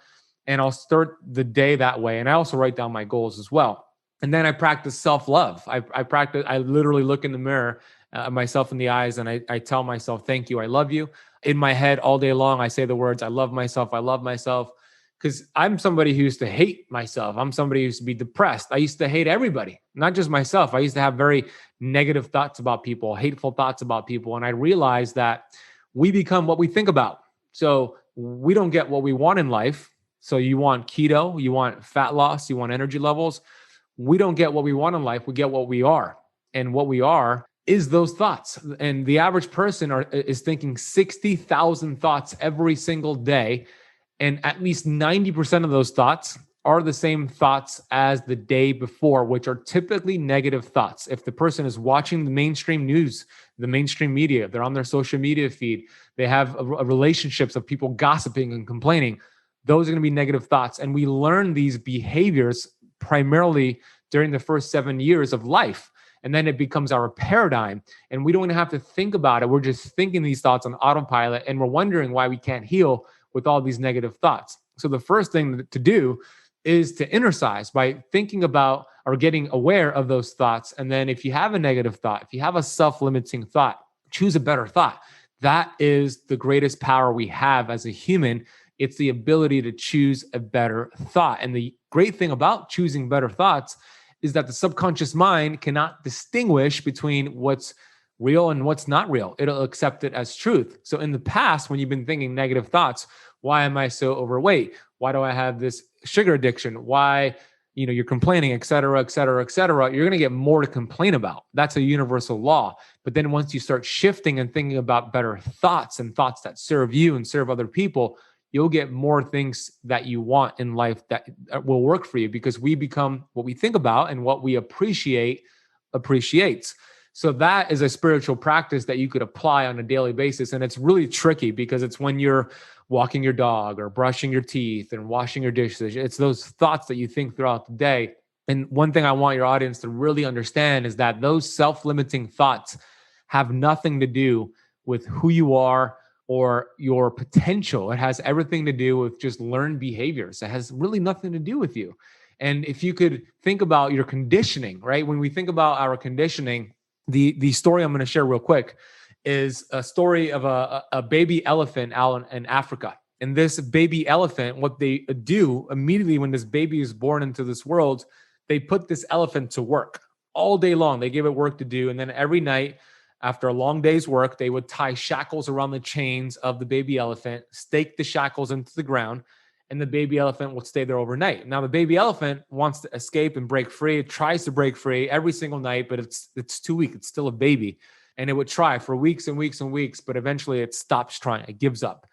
And I'll start the day that way. And I also write down my goals as well. And then I practice self-love. I literally look in the mirror, myself in the eyes, and I tell myself, thank you, I love you. In my head all day long, I say the words, I love myself, I love myself. Because I'm somebody who used to hate myself. I'm somebody who used to be depressed. I used to hate everybody, not just myself. I used to have very negative thoughts about people, hateful thoughts about people. And I realized that we become what we think about. So we don't get what we want in life. So you want keto, you want fat loss, you want energy levels. We don't get what we want in life. We get what we are. And what we are is those thoughts. And the average person is thinking 60,000 thoughts every single day. And at least 90% of those thoughts are the same thoughts as the day before, which are typically negative thoughts. If the person is watching the mainstream news, the mainstream media, they're on their social media feed, they have relationships of people gossiping and complaining, those are going to be negative thoughts. And we learn these behaviors primarily during the first 7 years of life. And then it becomes our paradigm. And we don't even have to think about it. We're just thinking these thoughts on autopilot. And we're wondering why we can't heal with all these negative thoughts. So the first thing to do is to exercise by thinking about or getting aware of those thoughts. And then if you have a negative thought, if you have a self-limiting thought, choose a better thought. That is the greatest power we have as a human. It's the ability to choose a better thought. And the great thing about choosing better thoughts is that the subconscious mind cannot distinguish between what's real and what's not real. It'll accept it as truth. So in the past, when you've been thinking negative thoughts, why am I so overweight? Why do I have this sugar addiction? Why, you're complaining, et cetera, et cetera, et cetera. You're going to get more to complain about. That's a universal law. But then once you start shifting and thinking about better thoughts and thoughts that serve you and serve other people, you'll get more things that you want in life that will work for you, because we become what we think about, and what we appreciates. So that is a spiritual practice that you could apply on a daily basis. And it's really tricky because it's when you're walking your dog or brushing your teeth and washing your dishes. It's those thoughts that you think throughout the day. And one thing I want your audience to really understand is that those self-limiting thoughts have nothing to do with who you are or your potential. It has everything to do with just learned behaviors. It has really nothing to do with you. And if you could think about your conditioning, right? When we think about our conditioning, the story I'm going to share real quick is a story of a baby elephant out in Africa. And this baby elephant, what they do immediately when this baby is born into this world, they put this elephant to work all day long. They give it work to do. And then every night, after a long day's work, they would tie shackles around the chains of the baby elephant, stake the shackles into the ground, and the baby elephant would stay there overnight. Now, the baby elephant wants to escape and break free. It tries to break free every single night, but it's too weak. It's still a baby. And it would try for weeks and weeks and weeks, but eventually it stops trying. It gives up.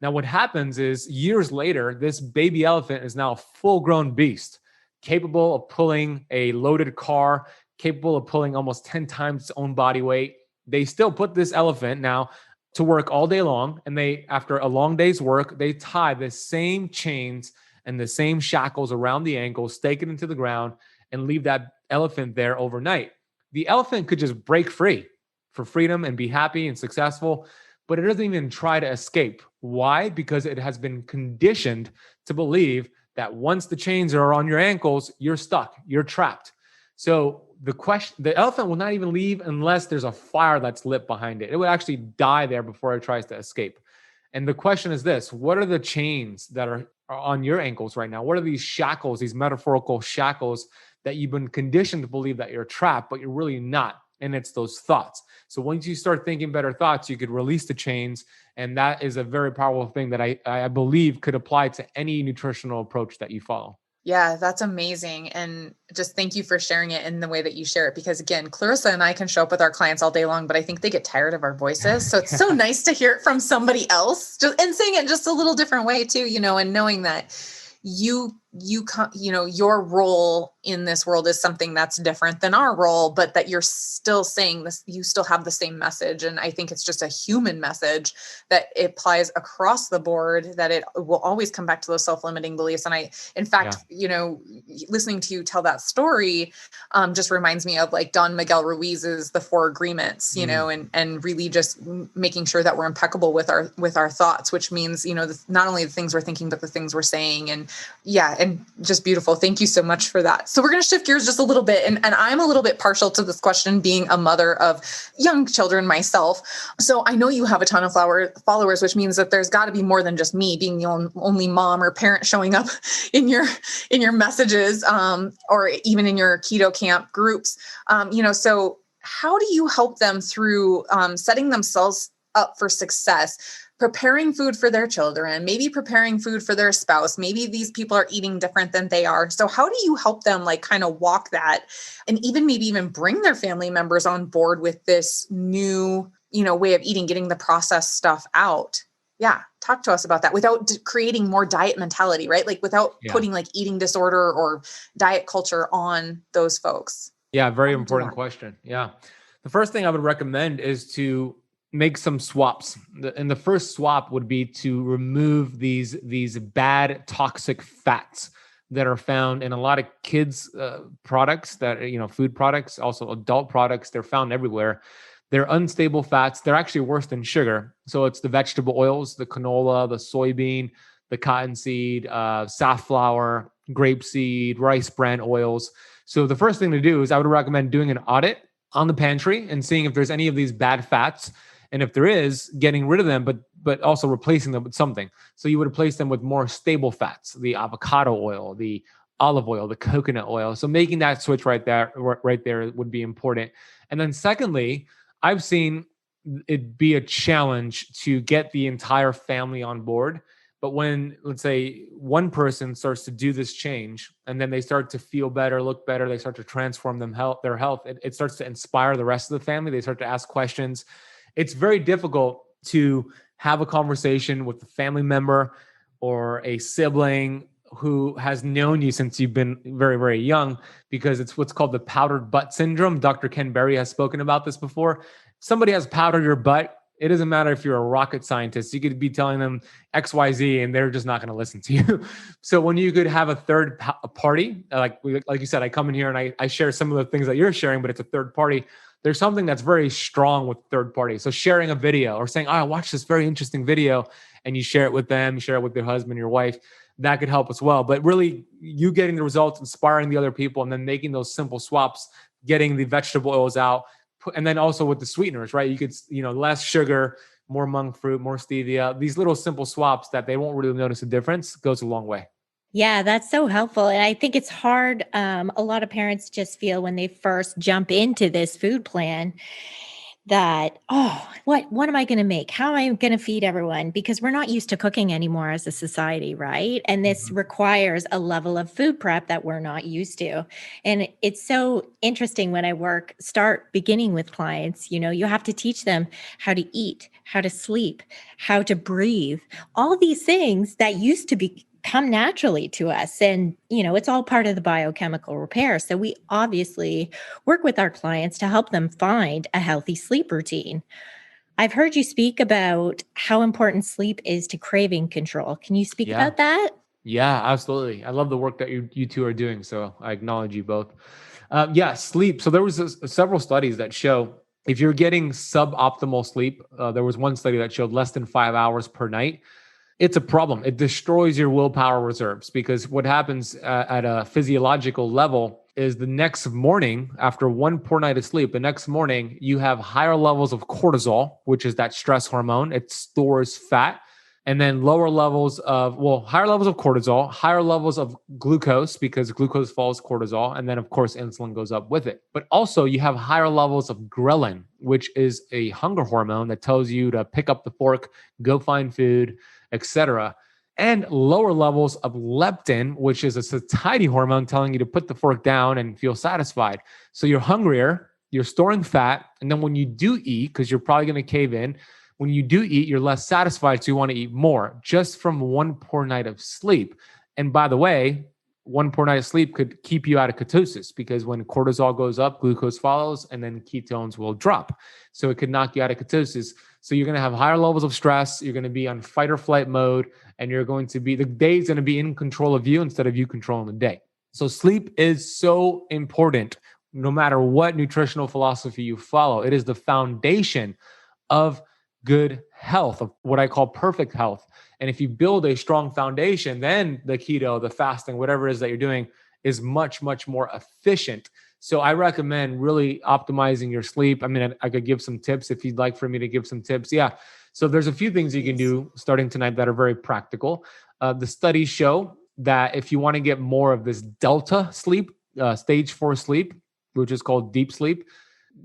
Now, what happens is years later, this baby elephant is now a full-grown beast, capable of pulling a loaded car, capable of pulling almost 10 times its own body weight. They still put this elephant now to work all day long. And they, after a long day's work, they tie the same chains and the same shackles around the ankles, stake it into the ground, and leave that elephant there overnight. The elephant could just break free for freedom and be happy and successful, but it doesn't even try to escape. Why? Because it has been conditioned to believe that once the chains are on your ankles, you're stuck, you're trapped. So the elephant will not even leave unless there's a fire that's lit behind it. It would actually die there before it tries to escape. And the question is this: what are the chains that are on your ankles right now? What are these shackles, these metaphorical shackles that you've been conditioned to believe that you're trapped, but you're really not? And it's those thoughts. So once you start thinking better thoughts, you could release the chains. And that is a very powerful thing that I believe could apply to any nutritional approach that you follow. Yeah, that's amazing. And just thank you for sharing it in the way that you share it. Because again, Clarissa and I can show up with our clients all day long, but I think they get tired of our voices. So it's so nice to hear it from somebody else and saying it just a little different way too, and knowing that your role in this world is something that's different than our role, but that you're still saying this, you still have the same message. And I think it's just a human message that applies across the board, that it will always come back to those self-limiting beliefs. And in fact, listening to you tell that story, just reminds me of like Don Miguel Ruiz's The Four Agreements, and really just making sure that we're impeccable with our thoughts, which means, not only the things we're thinking, but the things we're saying. And just beautiful. Thank you so much for that. So we're going to shift gears just a little bit. And I'm a little bit partial to this question, being a mother of young children myself. So I know you have a ton of followers, which means that there's got to be more than just me being the only mom or parent showing up in your messages, or even in your Keto Camp groups. So how do you help them through setting themselves up for success, preparing food for their children, maybe preparing food for their spouse? Maybe these people are eating different than they are. So how do you help them kind of walk that, and maybe even bring their family members on board with this new, way of eating, getting the processed stuff out? Yeah. Talk to us about that without creating more diet mentality, right? Without putting eating disorder or diet culture on those folks. Yeah. Very important question. Yeah. The first thing I would recommend is to make some swaps. And the first swap would be to remove these bad toxic fats that are found in a lot of kids' products, that, food products, also adult products. They're found everywhere. They're unstable fats. They're actually worse than sugar. So it's the vegetable oils, the canola, the soybean, the cottonseed, safflower, grapeseed, rice bran oils. So the first thing to do is I would recommend doing an audit on the pantry and seeing if there's any of these bad fats. And if there is, getting rid of them, but also replacing them with something. So you would replace them with more stable fats, the avocado oil, the olive oil, the coconut oil. So making that switch right there would be important. And then secondly, I've seen it be a challenge to get the entire family on board. But when, let's say, one person starts to do this change and then they start to feel better, look better, they start to transform their health, it starts to inspire the rest of the family. They start to ask questions. It's very difficult to have a conversation with a family member or a sibling who has known you since you've been very, very young, because it's what's called the powdered butt syndrome. Dr. Ken Berry has spoken about this before. Somebody has powdered your butt. It doesn't matter if you're a rocket scientist. You could be telling them XYZ and they're just not going to listen to you. So when you could have a third party, like you said, I come in here and I share some of the things that you're sharing, but it's a third party. There's something that's very strong with third party. So sharing a video or saying, I watched this very interesting video, and you share it with them, you share it with your husband, your wife, that could help as well. But really, you getting the results, inspiring the other people, and then making those simple swaps, getting the vegetable oils out, and then also with the sweeteners, right? You could, less sugar, more monk fruit, more stevia. These little simple swaps that they won't really notice a difference goes a long way. Yeah, that's so helpful. And I think it's hard. A lot of parents just feel when they first jump into this food plan that, what am I going to make? How am I going to feed everyone? Because we're not used to cooking anymore as a society, right? And this requires a level of food prep that we're not used to. And it's so interesting when I start beginning with clients, you have to teach them how to eat, how to sleep, how to breathe, all these things that used to come naturally to us. And, it's all part of the biochemical repair. So we obviously work with our clients to help them find a healthy sleep routine. I've heard you speak about how important sleep is to craving control. Can you speak about that? Yeah, absolutely. I love the work that you two are doing. So I acknowledge you both. Yeah, sleep. So there was several studies that show if you're getting suboptimal sleep, there was one study that showed less than 5 hours per night. It's a problem. It destroys your willpower reserves because what happens at a physiological level is the next morning, after one poor night of sleep, the next morning you have higher levels of cortisol, which is that stress hormone. It stores fat. And then higher levels of cortisol, higher levels of glucose because glucose follows cortisol. And then, of course, insulin goes up with it. But also you have higher levels of ghrelin, which is a hunger hormone that tells you to pick up the fork, go find food, etc. And lower levels of leptin, which is a satiety hormone telling you to put the fork down and feel satisfied. So you're hungrier, you're storing fat. And then when you do eat, because you're probably going to cave in, when you do eat, you're less satisfied, so you want to eat more just from one poor night of sleep. And by the way, one poor night of sleep could keep you out of ketosis because when cortisol goes up, glucose follows, and then ketones will drop. So it could knock you out of ketosis. So you're going to have higher levels of stress. You're going to be on fight or flight mode, and the day is going to be in control of you instead of you controlling the day. So sleep is so important no matter what nutritional philosophy you follow. It is the foundation of good health, of what I call perfect health. And if you build a strong foundation, then the keto, the fasting, whatever it is that you're doing is much, much more efficient. So I recommend really optimizing your sleep. I mean, I could give some tips if you'd like for me to give some tips. Yeah. So there's a few things you can do starting tonight that are very practical. The studies show that if you want to get more of this delta sleep, stage 4 sleep, which is called deep sleep,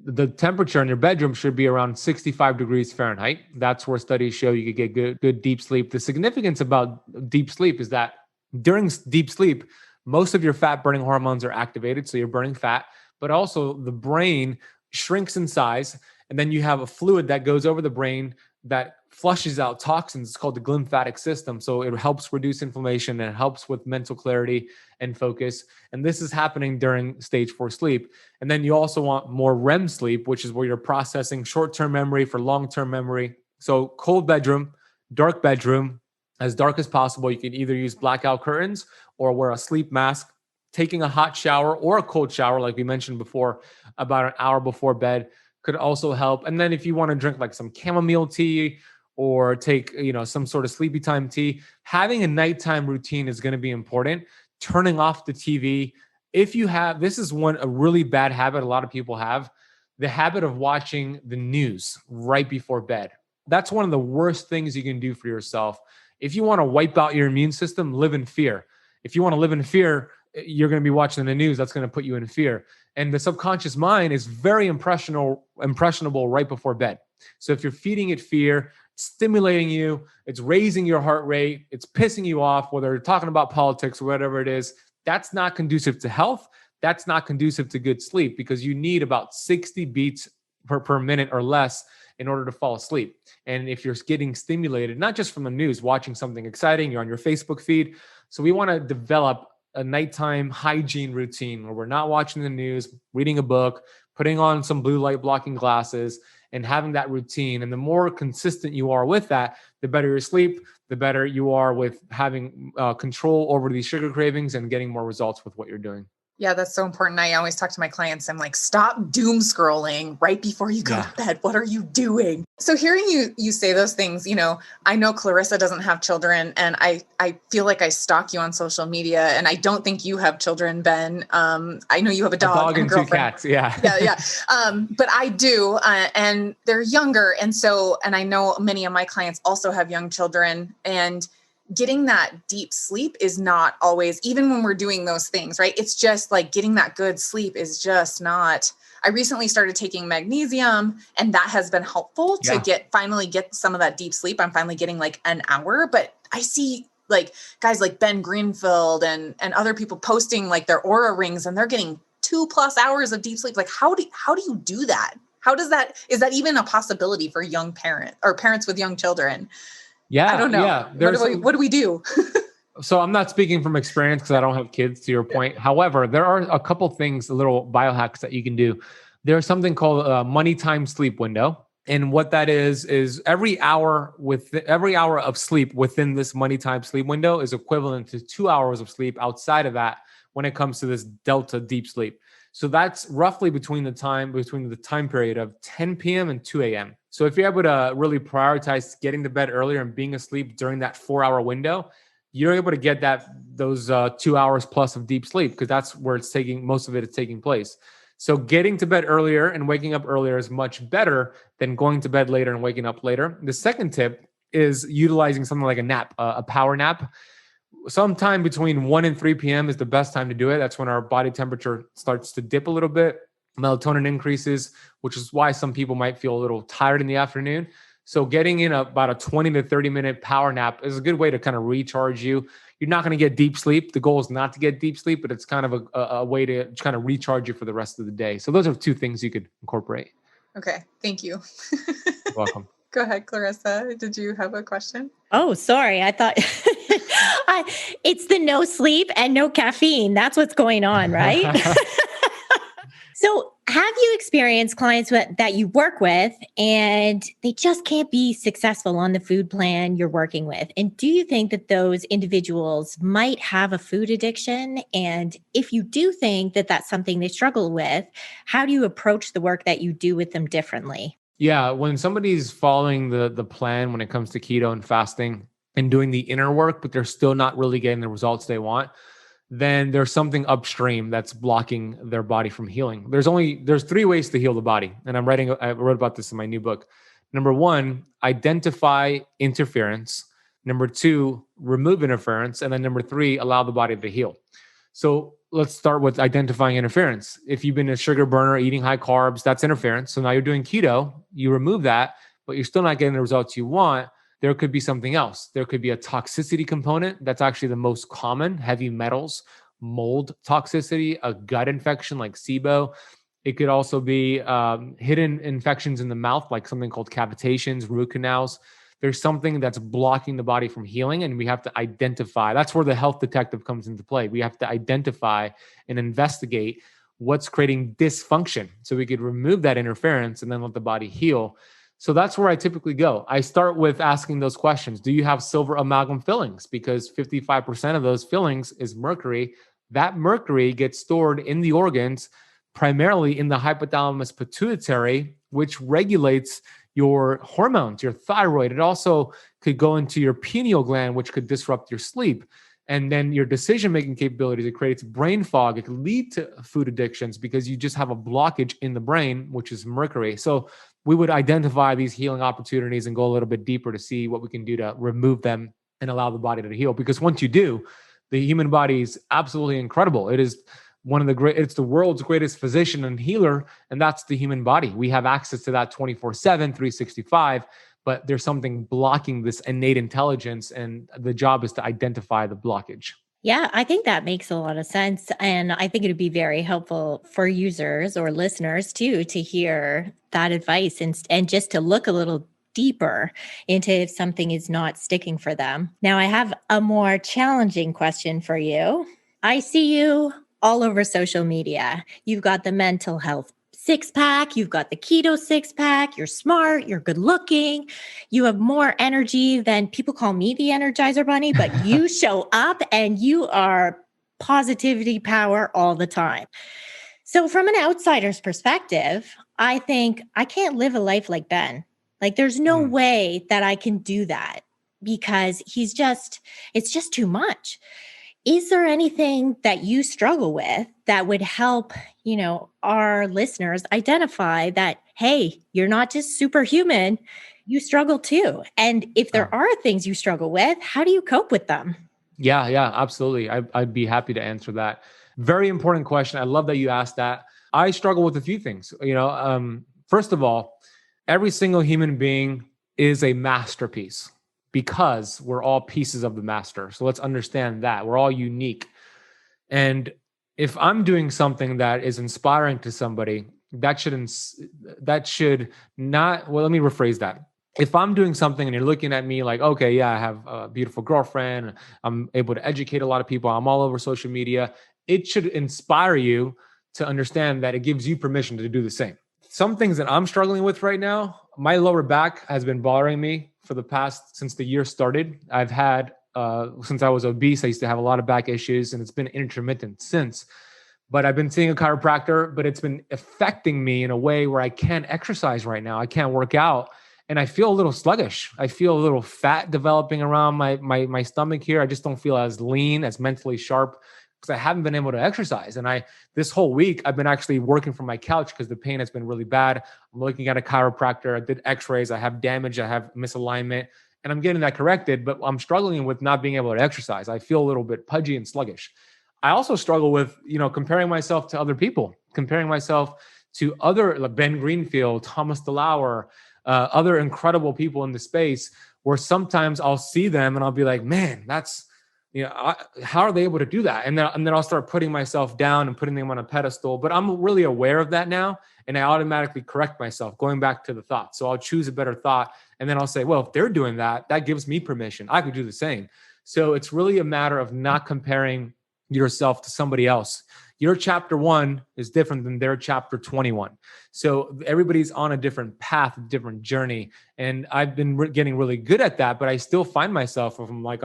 the temperature in your bedroom should be around 65 degrees Fahrenheit. That's where studies show you could get good deep sleep. The significance about deep sleep is that during deep sleep, most of your fat burning hormones are activated. So you're burning fat, but also the brain shrinks in size. And then you have a fluid that goes over the brain that flushes out toxins. It's called the glymphatic system. So it helps reduce inflammation and it helps with mental clarity and focus. And this is happening during stage 4 sleep. And then you also want more REM sleep, which is where you're processing short-term memory for long-term memory. So cold bedroom, dark bedroom, as dark as possible. You can either use blackout curtains or wear a sleep mask. Taking a hot shower or a cold shower, like we mentioned before, about an hour before bed could also help. And then if you want to drink like some chamomile tea or take, some sort of sleepy time tea, having a nighttime routine is going to be important. Turning off the TV. This is a really bad habit a lot of people have, the habit of watching the news right before bed. That's one of the worst things you can do for yourself. If you want to wipe out your immune system, live in fear. If you want to live in fear, you're going to be watching the news. That's going to put you in fear. And the subconscious mind is very impressionable right before bed. So if you're feeding it fear, stimulating you, it's raising your heart rate, it's pissing you off, whether you're talking about politics or whatever it is, that's not conducive to health. That's not conducive to good sleep because you need about 60 beats per minute or less in order to fall asleep. And if you're getting stimulated, not just from the news, watching something exciting, you're on your Facebook feed. So we want to develop a nighttime hygiene routine where we're not watching the news, reading a book, putting on some blue light blocking glasses, and having that routine. And the more consistent you are with that, the better your sleep, the better you are with having control over these sugar cravings and getting more results with what you're doing. Yeah, that's so important. I always talk to my clients. I'm like, stop doom scrolling right before you go to bed. What are you doing? So hearing you say those things, I know Clarissa doesn't have children and I feel like I stalk you on social media and I don't think you have children, Ben. I know you have a dog and girlfriend. 2 cats. Yeah. Yeah. But I do. And they're younger. And I know many of my clients also have young children, and getting that deep sleep is not always, even when we're doing those things, right? It's just like getting that good sleep is just not. I recently started taking magnesium and that has been helpful to finally get some of that deep sleep. I'm finally getting like an hour, but I see like guys like Ben Greenfield and other people posting like their Aura rings and they're getting 2+ hours of deep sleep. Like how do you do that? Is that even a possibility for young parents or parents with young children? Yeah. I don't know. Yeah. What do we do? So I'm not speaking from experience because I don't have kids, to your point. However, there are a couple things, little biohacks that you can do. There's something called a money time sleep window. And what that is every hour of sleep within this money time sleep window is equivalent to 2 hours of sleep outside of that when it comes to this delta deep sleep. So that's roughly between the time period of 10 p.m. and 2 a.m. So if you're able to really prioritize getting to bed earlier and being asleep during that 4-hour window, you're able to get those 2 hours plus of deep sleep, because that's where most of it is taking place. So getting to bed earlier and waking up earlier is much better than going to bed later and waking up later. The second tip is utilizing something like a nap, a power nap. Sometime between 1 and 3 p.m. is the best time to do it. That's when our body temperature starts to dip a little bit. Melatonin increases, which is why some people might feel a little tired in the afternoon. So getting in about a 20 to 30 minute power nap is a good way to kind of recharge you. You're not going to get deep sleep. The goal is not to get deep sleep, but it's kind of a way to kind of recharge you for the rest of the day. So those are 2 things you could incorporate. Okay. Thank you. You're welcome. Go ahead, Clarissa. Did you have a question? Oh, sorry. I thought it's the no sleep and no caffeine. That's what's going on, right? So have you experienced clients that you work with and they just can't be successful on the food plan you're working with? And do you think that those individuals might have a food addiction? And if you do think that that's something they struggle with, how do you approach the work that you do with them differently? Yeah, when somebody's following the plan when it comes to keto and fasting and doing the inner work, but they're still not really getting the results they want, then there's something upstream that's blocking their body from healing. There's 3 ways to heal the body. And I wrote about this in my new book. Number 1, identify interference. Number 2, remove interference. And then number 3, allow the body to heal. So let's start with identifying interference. If you've been a sugar burner, eating high carbs, that's interference. So now you're doing keto, you remove that, but you're still not getting the results you want. There could be something else. There could be a toxicity component. That's actually the most common: heavy metals, mold toxicity, a gut infection like SIBO. It could also be hidden infections in the mouth, like something called cavitations, root canals. There's something that's blocking the body from healing, and we have to identify. That's where the health detective comes into play. We have to identify and investigate what's creating dysfunction so we could remove that interference and then let the body heal. So that's where I typically go. I start with asking those questions. Do you have silver amalgam fillings? Because 55% of those fillings is mercury. That mercury gets stored in the organs, primarily in the hypothalamus pituitary, which regulates your hormones, your thyroid. It also could go into your pineal gland, which could disrupt your sleep. And then your decision-making capabilities. It creates brain fog. It can lead to food addictions because you just have a blockage in the brain, which is mercury. So we would identify these healing opportunities and go a little bit deeper to see what we can do to remove them and allow the body to heal. Because once you do, the human body is absolutely incredible. It is it's the world's greatest physician and healer, and that's the human body. We have access to that 24/7, 365, but there's something blocking this innate intelligence, and the job is to identify the blockage. Yeah, I think that makes a lot of sense. And I think it would be very helpful for users or listeners too, to hear that advice and just to look a little deeper into if something is not sticking for them. Now, I have a more challenging question for you. I see you all over social media. You've got the mental health 6-pack, you've got the keto 6-pack, you're smart, you're good looking, you have more energy than people call me the Energizer Bunny, but you show up and you are positivity power all the time. So from an outsider's perspective, I think I can't live a life like Ben. Like there's no way that I can do that because it's just too much. Is there anything that you struggle with that would help, our listeners identify that, hey, you're not just superhuman, you struggle too. And if there are things you struggle with, how do you cope with them? Yeah, absolutely. I'd be happy to answer that. Very important question. I love that you asked that. I struggle with a few things. First of all, every single human being is a masterpiece, because we're all pieces of the master. So let's understand that we're all unique. And if I'm doing something that is inspiring to somebody, that should not, well, let me rephrase that. If I'm doing something and you're looking at me like, okay, yeah, I have a beautiful girlfriend, I'm able to educate a lot of people, I'm all over social media, it should inspire you to understand that it gives you permission to do the same. Some things that I'm struggling with right now, my lower back has been bothering me since the year started. I've had, since I was obese, I used to have a lot of back issues, and it's been intermittent since. but I've been seeing a chiropractor, but it's been affecting me in a way where I can't exercise right now. I can't work out. And I feel a little sluggish. I feel a little fat developing around my stomach here. I just don't feel as lean, as mentally sharp, because I haven't been able to exercise. And this whole week, I've been actually working from my couch because the pain has been really bad. I'm looking at a chiropractor. I did x-rays. I have damage. I have misalignment. And I'm getting that corrected, but I'm struggling with not being able to exercise. I feel a little bit pudgy and sluggish. I also struggle with, comparing myself to other people, comparing myself to other, like Ben Greenfield, Thomas DeLauer, other incredible people in the space, where sometimes I'll see them and I'll be like, man, that's, how are they able to do that? And then I'll start putting myself down and putting them on a pedestal. But I'm really aware of that now. And I automatically correct myself, going back to the thought. So I'll choose a better thought. And then I'll say, well, if they're doing that, that gives me permission. I could do the same. So it's really a matter of not comparing yourself to somebody else. Your chapter 1 is different than their chapter 21. So everybody's on a different path, a different journey. And I've been getting really good at that, but I still find myself, if I'm like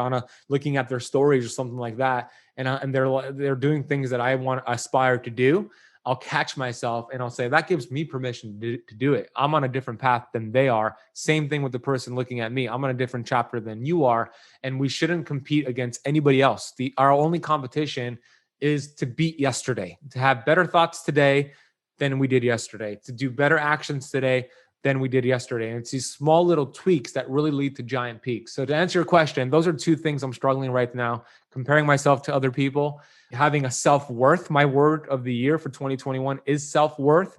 looking at their stories or something like that, and they're doing things that I aspire to do, I'll catch myself and I'll say, that gives me permission to do it. I'm on a different path than they are. Same thing with the person looking at me. I'm on a different chapter than you are. And we shouldn't compete against anybody else. Our only competition is to beat yesterday, to have better thoughts today than we did yesterday, to do better actions today than we did yesterday. And it's these small little tweaks that really lead to giant peaks. So to answer your question, those are two things I'm struggling right now: comparing myself to other people, having a self-worth. My word of the year for 2021 is self-worth.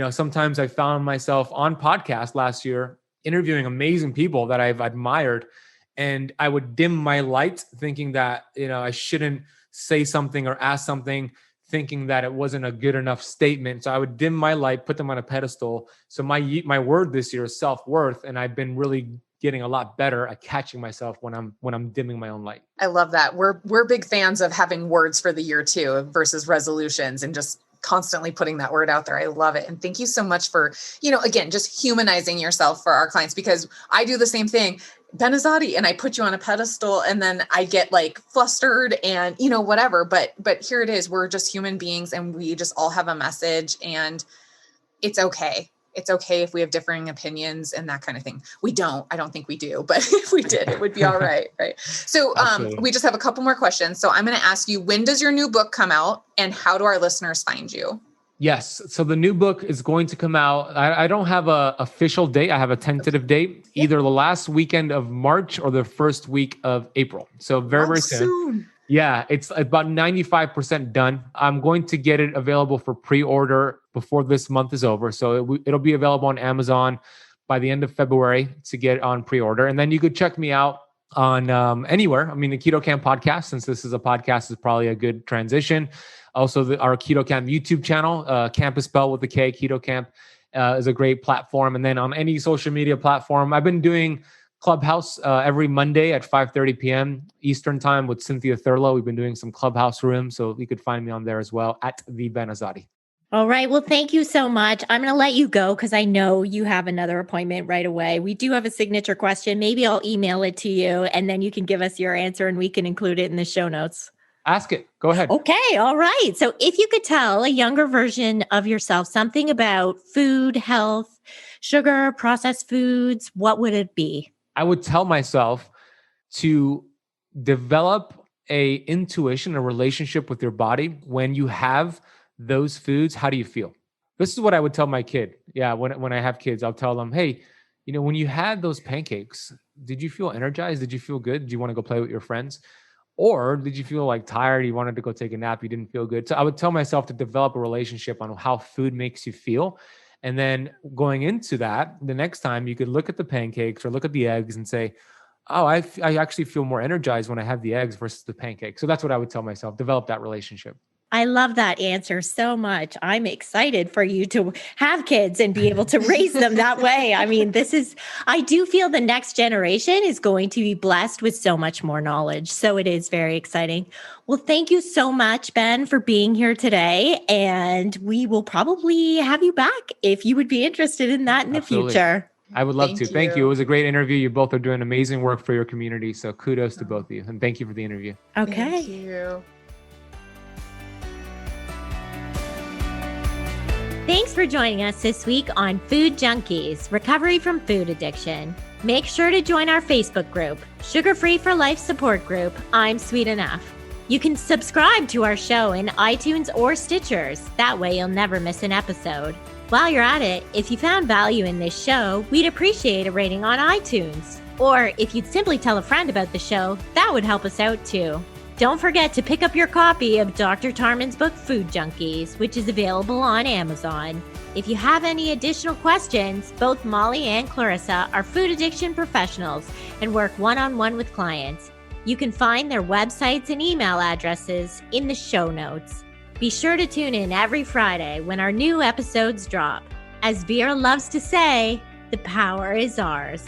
Sometimes I found myself on podcasts last year interviewing amazing people that I've admired, and I would dim my light thinking that, I shouldn't say something or ask something, thinking that it wasn't a good enough statement. So I would dim my light, put them on a pedestal. So my word this year is self-worth. And I've been really getting a lot better at catching myself when I'm dimming my own light. I love that. We're big fans of having words for the year too, versus resolutions, and just constantly putting that word out there. I love it. And thank you so much for, again, just humanizing yourself for our clients, because I do the same thing. Ben Azadi, and I put you on a pedestal, and then I get like flustered and, whatever, but here it is. We're just human beings, and we just all have a message, and it's okay. It's okay if we have differing opinions and that kind of thing. I don't think we do, but if we did, it would be all right. Right. So we just have a couple more questions. So I'm going to ask you, when does your new book come out, and how do our listeners find you? Yes. So the new book is going to come out. I don't have an official date. I have a tentative date, either the last weekend of March or the first week of April. So very soon. Yeah, it's about 95% done. I'm going to get it available for pre-order before this month is over. So it'll be available on Amazon by the end of February to get on pre-order. And then you could check me out on anywhere. I mean, the Keto Camp podcast, since this is a podcast, is probably a good transition. Also, our Keto Camp YouTube channel, Camp is spelled with a K, Keto Camp, is a great platform. And then on any social media platform, I've been doing Clubhouse every Monday at 5:30 p.m. Eastern time with Cynthia Thurlow. We've been doing some Clubhouse rooms, so you could find me on there as well at the Ben Azadi. All right. Well, thank you so much. I'm going to let you go because I know you have another appointment right away. We do have a signature question. Maybe I'll email it to you, and then you can give us your answer and we can include it in the show notes. Ask it. Go ahead. Okay. All right. So if you could tell a younger version of yourself something about food, health, sugar, processed foods, what would it be? I would tell myself to develop a intuition, a relationship with your body. When you have those foods, how do you feel? This is what I would tell my kid. Yeah. When I have kids, I'll tell them, hey, when you had those pancakes, did you feel energized? Did you feel good? Did you want to go play with your friends? Or did you feel like tired? You wanted to go take a nap. You didn't feel good. So I would tell myself to develop a relationship on how food makes you feel. And then going into that, the next time you could look at the pancakes or look at the eggs and say, oh, I actually feel more energized when I have the eggs versus the pancakes. So that's what I would tell myself, develop that relationship. I love that answer so much. I'm excited for you to have kids and be able to raise them that way. I mean, I do feel the next generation is going to be blessed with so much more knowledge. So it is very exciting. Well, thank you so much, Ben, for being here today. And we will probably have you back if you would be interested in that in Absolutely. The future. I would love to. Thank you. It was a great interview. You both are doing amazing work for your community. So kudos to both of you. And thank you for the interview. Okay. Thank you. Thanks for joining us this week on Food Junkies, Recovery from Food Addiction. Make sure to join our Facebook group, Sugar Free for Life support group, I'm Sweet Enough. You can subscribe to our show in iTunes or Stitchers. That way you'll never miss an episode. While you're at it, if you found value in this show, we'd appreciate a rating on iTunes. Or if you'd simply tell a friend about the show, that would help us out too. Don't forget to pick up your copy of Dr. Tarman's book, Food Junkies, which is available on Amazon. If you have any additional questions, both Molly and Clarissa are food addiction professionals and work one-on-one with clients. You can find their websites and email addresses in the show notes. Be sure to tune in every Friday when our new episodes drop. As Vera loves to say, the power is ours.